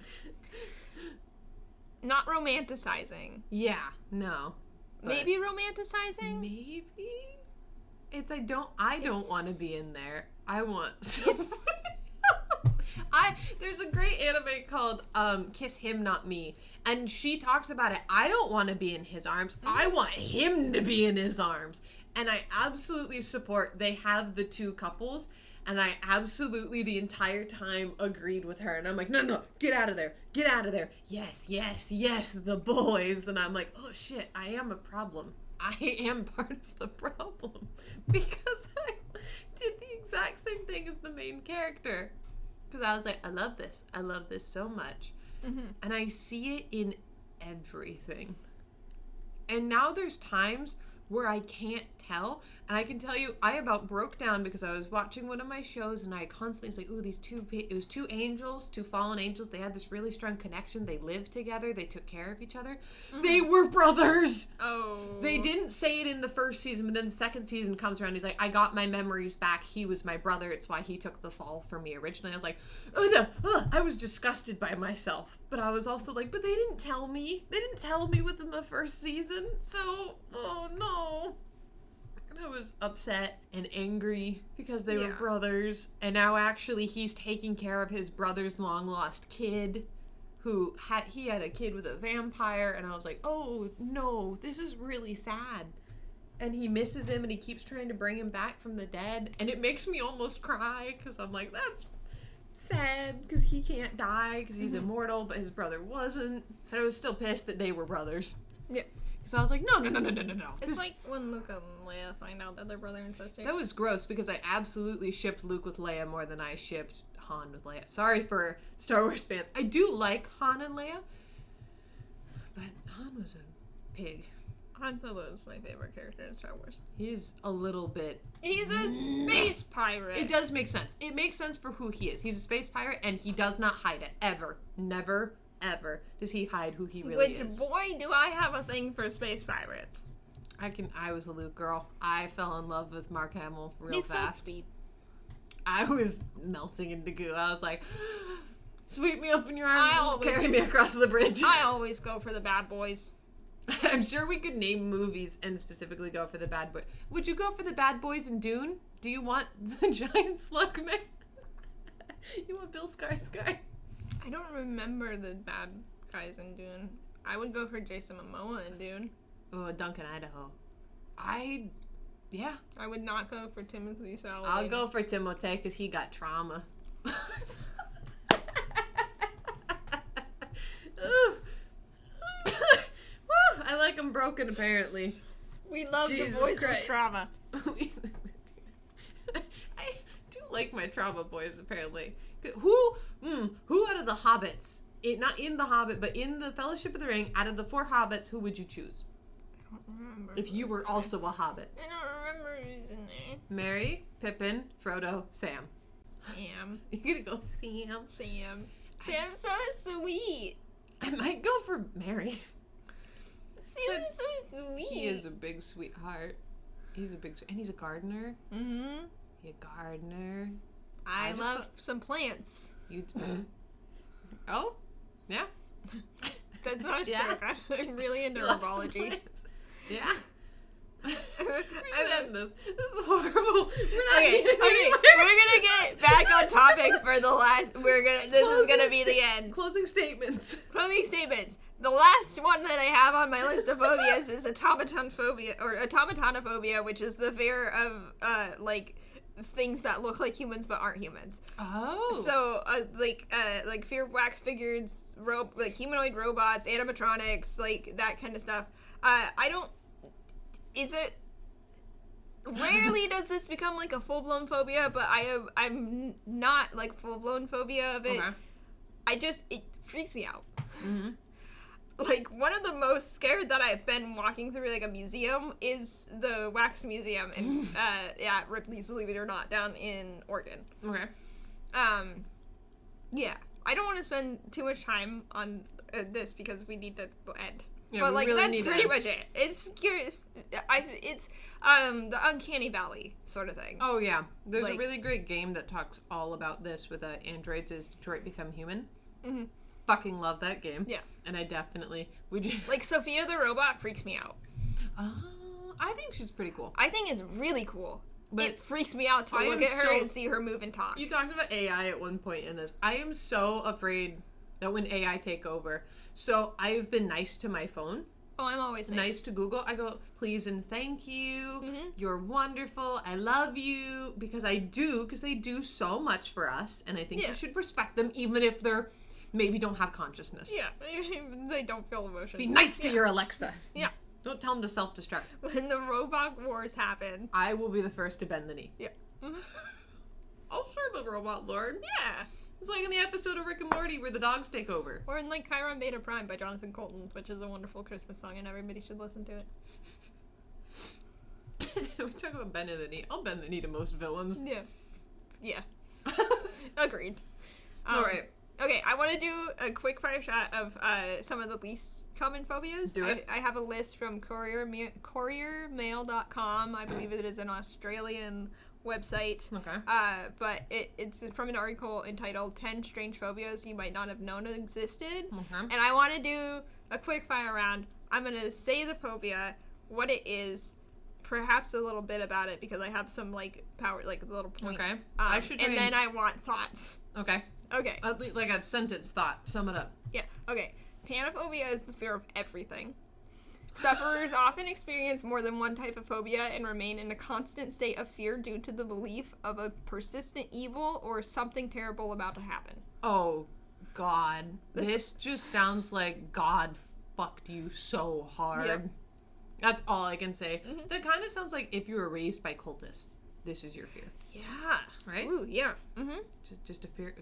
Not romanticizing. Yeah, no. Maybe romanticizing? Maybe. It's I don't want to be in there. I want there's a great anime called Kiss Him Not Me, and she talks about it. I don't want to be in his arms. I want him to be in his arms. And I absolutely support they have the two couples, and I absolutely the entire time agreed with her. And I'm like, no, get out of there. Get out of there. Yes, the boys. And I'm like, oh shit, I am a problem. I am part of the problem. Because I did the exact same thing as the main character. Because I was like, I love this. I love this so much. And I see it in everything. And now there's times where I can't tell. And I can tell you, I about broke down because I was watching one of my shows and I constantly was like, ooh, it was two angels, two fallen angels. They had this really strong connection. They lived together. They took care of each other. They were brothers. Oh. They didn't say it in the first season, but then the second season comes around. He's like, I got my memories back. He was my brother. It's why he took the fall for me originally. I was like, oh no, I was disgusted by myself. But I was also like, but they didn't tell me. They didn't tell me within the first season. So, oh no. And I was upset and angry because they were brothers. And now actually he's taking care of his brother's long lost kid who had a kid with a vampire. And I was like, oh no, this is really sad. And he misses him and he keeps trying to bring him back from the dead. And it makes me almost cry because I'm like, that's sad because he can't die because he's immortal, but his brother wasn't. And I was still pissed that they were brothers. Yeah. So I was like, no. It's like when Luke and Leia find out that they're brother and sister. That was gross because I absolutely shipped Luke with Leia more than I shipped Han with Leia. Sorry for Star Wars fans. I do like Han and Leia, but Han was a pig. Han Solo is my favorite character in Star Wars. He's a little bit... He's a space pirate. It does make sense. It makes sense for who he is. He's a space pirate and he does not hide it. Ever. Never. Ever does he hide who he really is. Which boy do I have a thing for space pirates. I was a Luke girl. I fell in love with Mark Hamill real He's fast. So sweet. I was melting into goo. I was like, sweep me up in your arms and carry me across the bridge. I always go for the bad boys. I'm sure we could name movies and specifically go for the bad boy. Would you go for the bad boys in Dune? Do you want the giant slug man? You want Bill Skarsgård? I don't remember the bad guys in Dune. I would go for Jason Momoa in Dune. Oh, Duncan, Idaho. I would not go for Timothy Chalamet. I'll go for Timothée because he got trauma. I like him broken, apparently. We love Jesus the boys Christ. with trauma. I do like my trauma boys, apparently. Who out of the hobbits, not in the Hobbit, but in the Fellowship of the Ring, out of the 4 hobbits, who would you choose? I don't remember. If you were also a hobbit. I don't remember who's in there. Merry, Pippin, Frodo, Sam. Sam. You're gonna go Sam. Sam's so sweet. I might go for Merry. Sam's so sweet. He is a big sweetheart. And he's a gardener. Mm-hmm. He's a gardener. I love some plants. Oh? Yeah. That's not a joke. I'm really into herbology. Yeah. I'm should end this. This is horrible. We're not Okay, we're gonna get back on topic for the last. This is gonna be the end. Closing statements. Closing statements. The last one that I have on my list of phobias is automatonophobia, which is the fear of things that look like humans but aren't humans. Oh. So like fear of wax figures, like humanoid robots, animatronics, like that kind of stuff. Rarely does this become like a full-blown phobia, but I'm not like full-blown phobia of it. Okay. It freaks me out. Mm-hmm. Like, one of the most scared that I've been walking through, like, a museum is the Wax Museum in, Ripley's, believe it or not, down in Oregon. Okay. Yeah. I don't want to spend too much time on this because we need to end. Yeah, but, like, really that's pretty much it. It's the Uncanny Valley sort of thing. Oh, yeah. There's a really great game that talks all about this with androids. Is Detroit Become Human? Mm-hmm. Fucking love that game. Yeah. And I definitely would. Like, Sophia the robot freaks me out. I think she's pretty cool. I think it's really cool. But it freaks me out to look at her and see her move and talk. You talked about AI at one point in this. I am so afraid that when AI take over. So I've been nice to my phone. Oh, I'm always nice to Google. I go, please and thank you. Mm-hmm. You're wonderful. I love you. Because they do so much for us. And I think we should respect them even if they're maybe don't have consciousness. Yeah, they don't feel emotions. Be nice to your Alexa. Yeah. Don't tell them to self-destruct. When the robot wars happen, I will be the first to bend the knee. Yeah. Mm-hmm. I'll serve the robot lord. Yeah. It's like in the episode of Rick and Morty where the dogs take over. Or in like Chiron Beta Prime by Jonathan Colton, which is a wonderful Christmas song and everybody should listen to it. We talk about bending the knee. I'll bend the knee to most villains. Yeah. Yeah. Agreed. All right. Okay, I want to do a quick fire shot of some of the least common phobias. Do it. I have a list from couriermail.com. I believe it is an Australian website. Okay. But it's from an article entitled 10 Strange Phobias You Might Not Have Known Existed. Okay. And I want to do a quick fire round. I'm going to say the phobia, what it is, perhaps a little bit about it because I have some little points. Okay. And then I want thoughts. Okay. Okay. Like a sentence thought. Sum it up. Yeah. Okay. Panophobia is the fear of everything. Sufferers often experience more than one type of phobia and remain in a constant state of fear due to the belief of a persistent evil or something terrible about to happen. Oh, God. This just sounds like God fucked you so hard. Yep. That's all I can say. Mm-hmm. That kind of sounds like if you were raised by cultists. This is your fear. Yeah. Right? Ooh, yeah. Mm-hmm. Just a fear.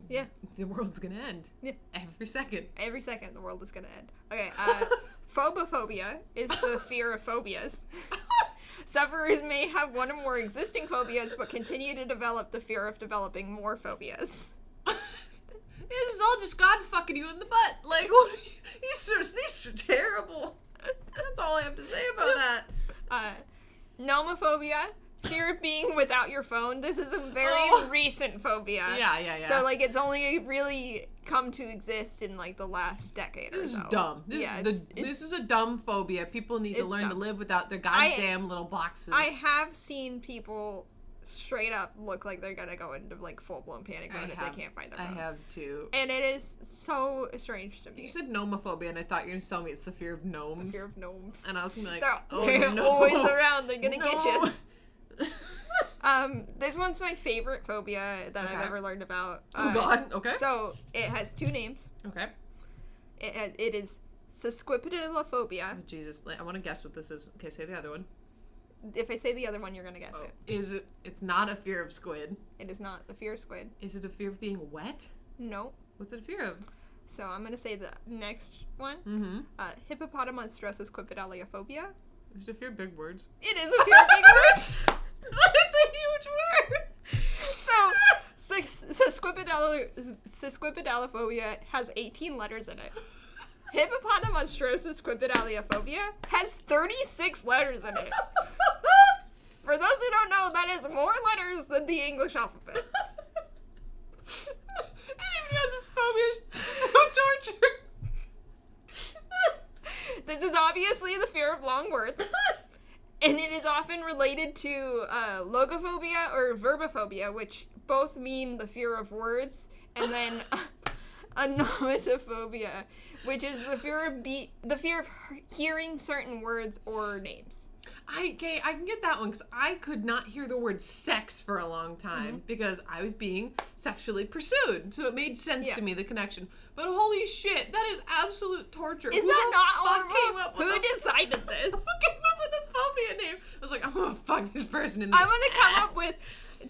Yeah. The world's gonna end. Yeah. Every second. Every second the world is gonna end. Okay, phobophobia is the fear of phobias. Sufferers may have one or more existing phobias, but continue to develop the fear of developing more phobias. This is all just God fucking you in the butt. Like, these are terrible. That's all I have to say about that. Nomophobia. Fear of being without your phone. This is a very recent phobia. Yeah. So, like, it's only really come to exist in, like, the last decade or so. This is dumb. This is a dumb phobia. People need to learn to live without their goddamn little boxes. I have seen people straight up look like they're gonna go into, like, full-blown panic mode if they can't find their phone. I have, too. And it is so strange to me. You said nomophobia, and I thought you were gonna tell me it's the fear of gnomes. The fear of gnomes. And I was gonna be like, they're always around. They're gonna get you. This one's my favorite phobia that I've ever learned about. Oh God. Okay. So it has two names. Okay. It is sesquipedalophobia. Oh, Jesus, I want to guess what this is. Okay, say the other one. If I say the other one, you're gonna guess it. Is it? It's not a fear of squid. It is not the fear of squid. Is it a fear of being wet? No. What's it a fear of? So I'm gonna say the next one. Mm-hmm. Hippopotamonstrosoquipedaliophobia. Is it a fear of big words? It is a fear of big words. That's a huge word. So, sesquipedalophobia has 18 letters in it. Hippopotamonstrosoquipedaliophobia has 36 letters in it. For those who don't know, that is more letters than the English alphabet. Anybody else's phobia is so torture. This is obviously the fear of long words. It And it is often related to logophobia or verbophobia, which both mean the fear of words, and then onomatophobia, which is the fear of hearing certain words or names. I can get that one because I could not hear the word sex for a long time because I was being sexually pursued. So it made sense to me, the connection. But holy shit, that is absolute torture. Is that not horrible? Who decided this? Who came up with a phobia name? I was like, I'm gonna fuck this person in the I'm gonna come up with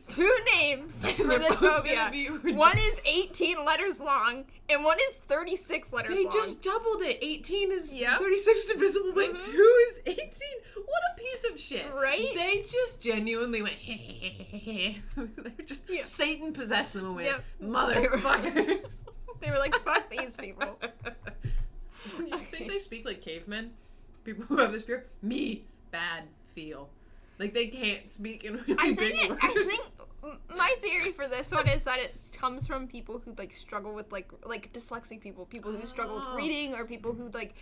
2 names for this phobia. One is 18 letters long, and one is 36 letters long. They just doubled it. 18 is 36 divisible by 2 is 18. What a piece of shit. Right? They just genuinely went, They were just, Satan possessed them and went, motherfuckers. They were like, fuck these people. You think they speak like cavemen? People who have this fear? Me, bad, feel. Like, they can't speak in really big words. I think my theory for this one is that it comes from people who, like, struggle with, like dyslexic people who struggle with reading, or people who, like,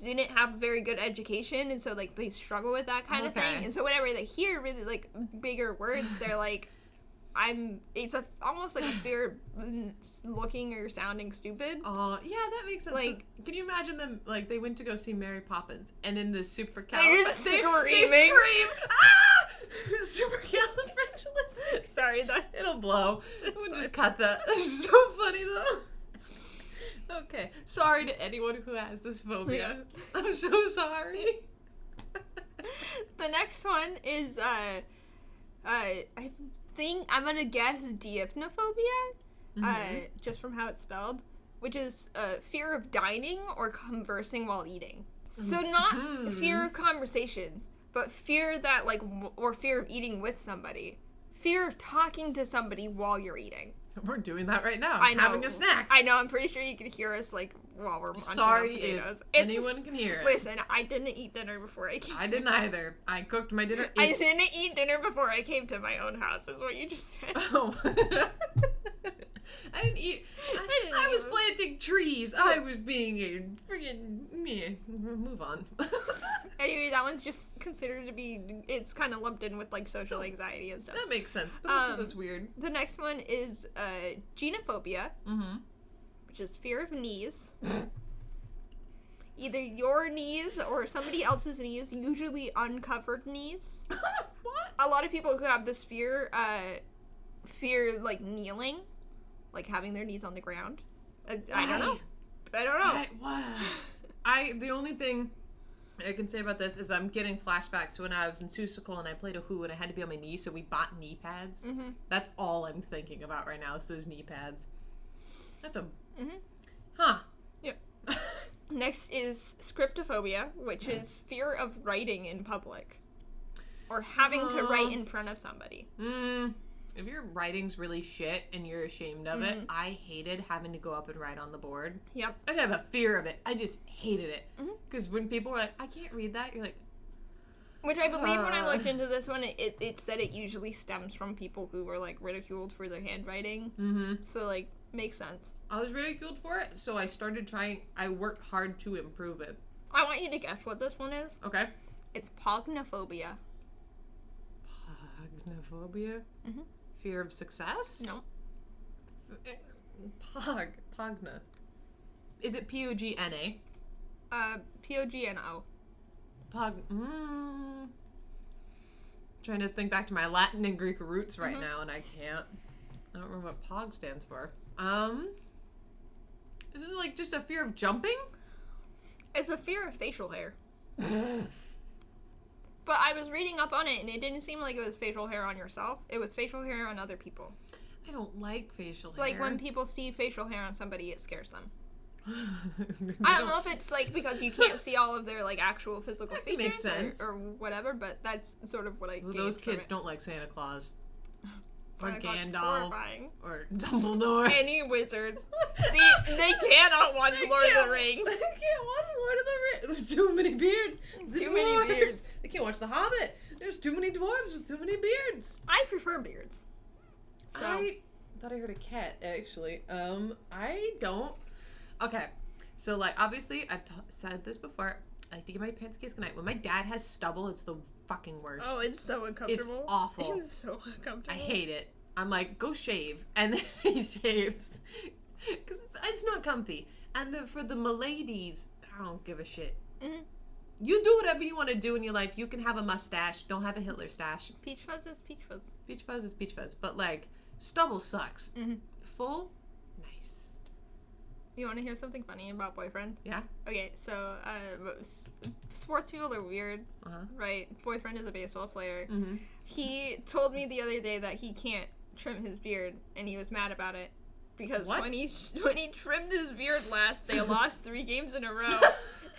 didn't have very good education, and so, like, they struggle with that kind of thing. And so whenever they hear really, like, bigger words, they're like, it's almost like a fear of looking or sounding stupid. Oh, yeah, that makes sense. Like, can you imagine them, like, they went to go see Mary Poppins, and in the they're just screaming. They scream, ah! Supercalifragilistic. Sorry, it'll blow. We'll just cut that. That's so funny, though. Okay. Sorry to anyone who has this phobia. I'm so sorry. The next one is, I think I'm gonna guess deipnophobia, just from how it's spelled, which is fear of dining or conversing while eating. So not fear of conversations, but fear that or fear of eating with somebody. Fear of talking to somebody while you're eating. We're doing that right now. I know. Having a snack. I know. I'm pretty sure you can hear us while we're munching Sorry on potatoes. if anyone can hear it. Listen, I didn't eat dinner before I came. I didn't either. I cooked my dinner. I didn't eat dinner before I came to my own house, is what you just said. Oh. I didn't eat. I was planting trees. I was being a friggin' me. Move on. Anyway, that one's just considered to be. It's kind of lumped in with social anxiety and stuff. That makes sense, but also that's weird. The next one is genophobia, which is fear of knees. Either your knees or somebody else's knees, usually uncovered knees. What? A lot of people who have this fear kneeling, like having their knees on the ground. I don't know. The only thing I can say about this is I'm getting flashbacks to when I was in Seussical and I played a Who and I had to be on my knees, so we bought knee pads. That's all I'm thinking about right now is those knee pads. That's a... Huh. Yep. Next is scriptophobia, which is fear of writing in public. Or having to write in front of somebody. If your writing's really shit and you're ashamed of it, I hated having to go up and write on the board. Yep. I didn't have a fear of it. I just hated it. Because when people were like, I can't read that, you're like... Which I believe when I looked into this one, it said it usually stems from people who were, ridiculed for their handwriting. So, makes sense. I was ridiculed for it, so I started trying... I worked hard to improve it. I want you to guess what this one is. Okay. It's pognophobia. Pognophobia? Fear of success? No. Pogna. Is it P-O-G-N-A? P-O-G-N-O. Trying to think back to my Latin and Greek roots right now, and I can't. I don't remember what POG stands for. Is it just a fear of jumping? It's a fear of facial hair. But I was reading up on it, and it didn't seem like it was facial hair on yourself. It was facial hair on other people. I don't like facial hair. It's like when people see facial hair on somebody, it scares them. I don't know if it's because you can't see all of their actual physical features makes sense. Or whatever, but that's sort of what I gauged those kids from it. don't like Santa Claus. Santa or Claus is Gandalf. horrifying. Or Dumbledore. Any wizard. They cannot watch Lord of the Rings. They can't watch Lord of the Rings. There's too many beards. Many beards. They can't watch The Hobbit. There's too many dwarves with too many beards. I prefer beards. So. I thought I heard a cat, actually. I don't. Okay. So, obviously, I've said this before. I like to get my pants a kiss goodnight. When my dad has stubble, it's the fucking worst. Oh, it's so uncomfortable. It's awful. It's so uncomfortable. I hate it. I'm like, go shave. And then he shaves. Because it's not comfy. And for the miladies, I don't give a shit. Mm-hmm. You do whatever you want to do in your life. You can have a mustache. Don't have a Hitler stash. Peach fuzz is peach fuzz. Peach fuzz is peach fuzz. But, like, stubble sucks. Mm-hmm. Full, nice. You want to hear something funny about boyfriend? Yeah. Okay, so sports people are weird, right? Boyfriend is a baseball player. Mm-hmm. He told me the other day that he can't trim his beard, and he was mad about it because when he trimmed his beard last, they lost 3 games in a row,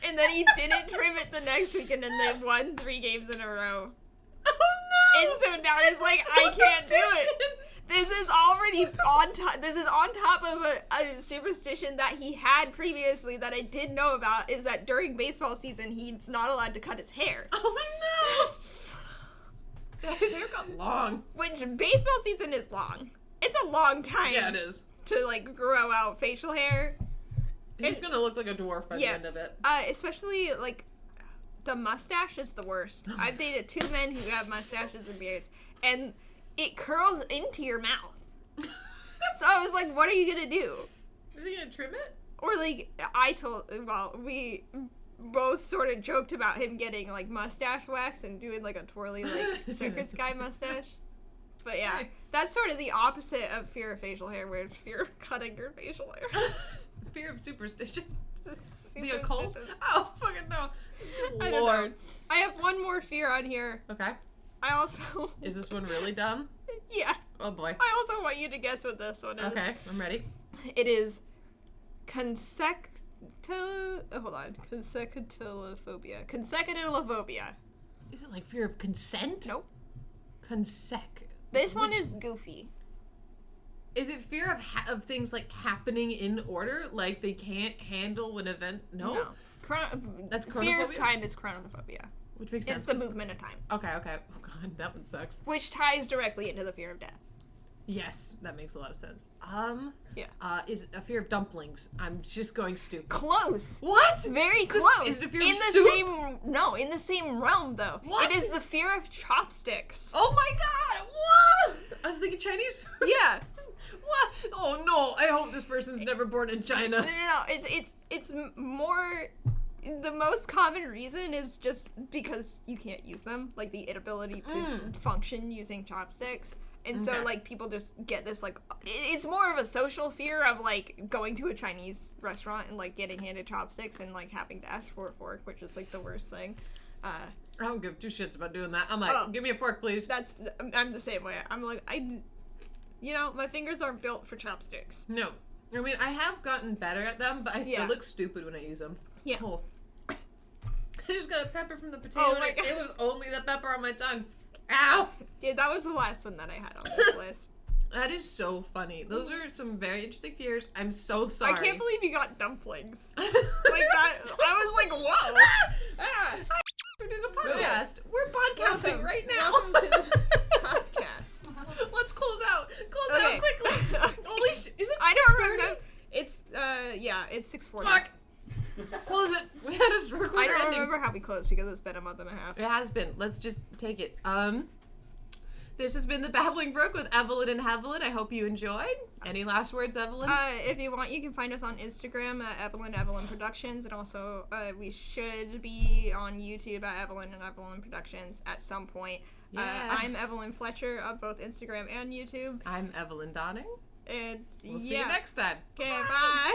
and then he didn't trim it the next weekend, and they won 3 games in a row. Oh no! And so now he's like, I can't do it. This is already on top. This is on top of a superstition that he had previously that I did know about. Is that during baseball season he's not allowed to cut his hair. Oh no! His hair got long. Which baseball season is long. It's a long time. Yeah, it is. To like grow out facial hair. He's gonna look like a dwarf by the end of it. Especially like the mustache is the worst. I've dated 2 men who have mustaches and beards, and it curls into your mouth. So I was like, what are you gonna do? Is he gonna trim it? Or like, we both sort of joked about him getting like mustache wax and doing like a twirly like circus guy mustache. But yeah, that's sort of the opposite of fear of facial hair, where it's fear of cutting your facial hair. Fear of superstition. Just the occult? Oh, fucking no. I don't know. I have one more fear on here. Okay. I also... Is this one really dumb? Yeah. Oh boy. I also want you to guess what this one is. Okay, I'm ready. It is consecutive-phobia. Consecutive-phobia. Is it like fear of consent? Nope. This one is goofy. Is it fear of things like happening in order? Like they can't handle an event? No. That's chronophobia? Fear of time is chronophobia. Which makes sense. It's the movement of time. Okay. Oh god, that one sucks. Which ties directly into the fear of death. Yes, that makes a lot of sense. Yeah. Is a fear of dumplings. I'm just going stupid. Close. What? Very close. Is it fear of soup? In the same realm though. What? It is the fear of chopsticks. Oh my god! What? I was thinking Chinese food. Yeah. What? Oh no! I hope this person's never born in China. No. It's more. The most common reason is just because you can't use them, like the inability to function using chopsticks. And so, like, people just get this, like, it's more of a social fear of, like, going to a Chinese restaurant and, like, getting handed chopsticks and, like, having to ask for a fork, which is, like, the worst thing. I don't give 2 shits about doing that. I'm like, give me a fork, please. I'm the same way. I'm like, my fingers aren't built for chopsticks. No. I mean, I have gotten better at them, but I still look stupid when I use them. Yeah. Oh. I just got a pepper from the potato. Oh my God. It was only the pepper on my tongue. Ow! Dude, that was the last one that I had on this list. That is so funny. Those are some very interesting fears. I'm so sorry. I can't believe you got dumplings. Like that. I was like, whoa. Hi, we're doing a podcast. We're podcasting right now. Welcome to the podcast. Let's close out. Close out quickly. Holy shit. Is it 6:30? I don't remember. It's, it's 6:40. Fuck. Close it. We had a record I don't ending. remember how we closed because it's been a month and a half. It has been. Let's just take it. This has been the Babbling Brook with Eveline and Eveline. I hope you enjoyed. Any last words, Eveline? If you want, you can find us on Instagram at Eveline Productions, and also we should be on YouTube at Eveline and Eveline Productions at some point. Yeah. I'm Eveline Fletcher on both Instagram and YouTube. I'm Eveline Donning. And we'll see you next time. Okay, bye.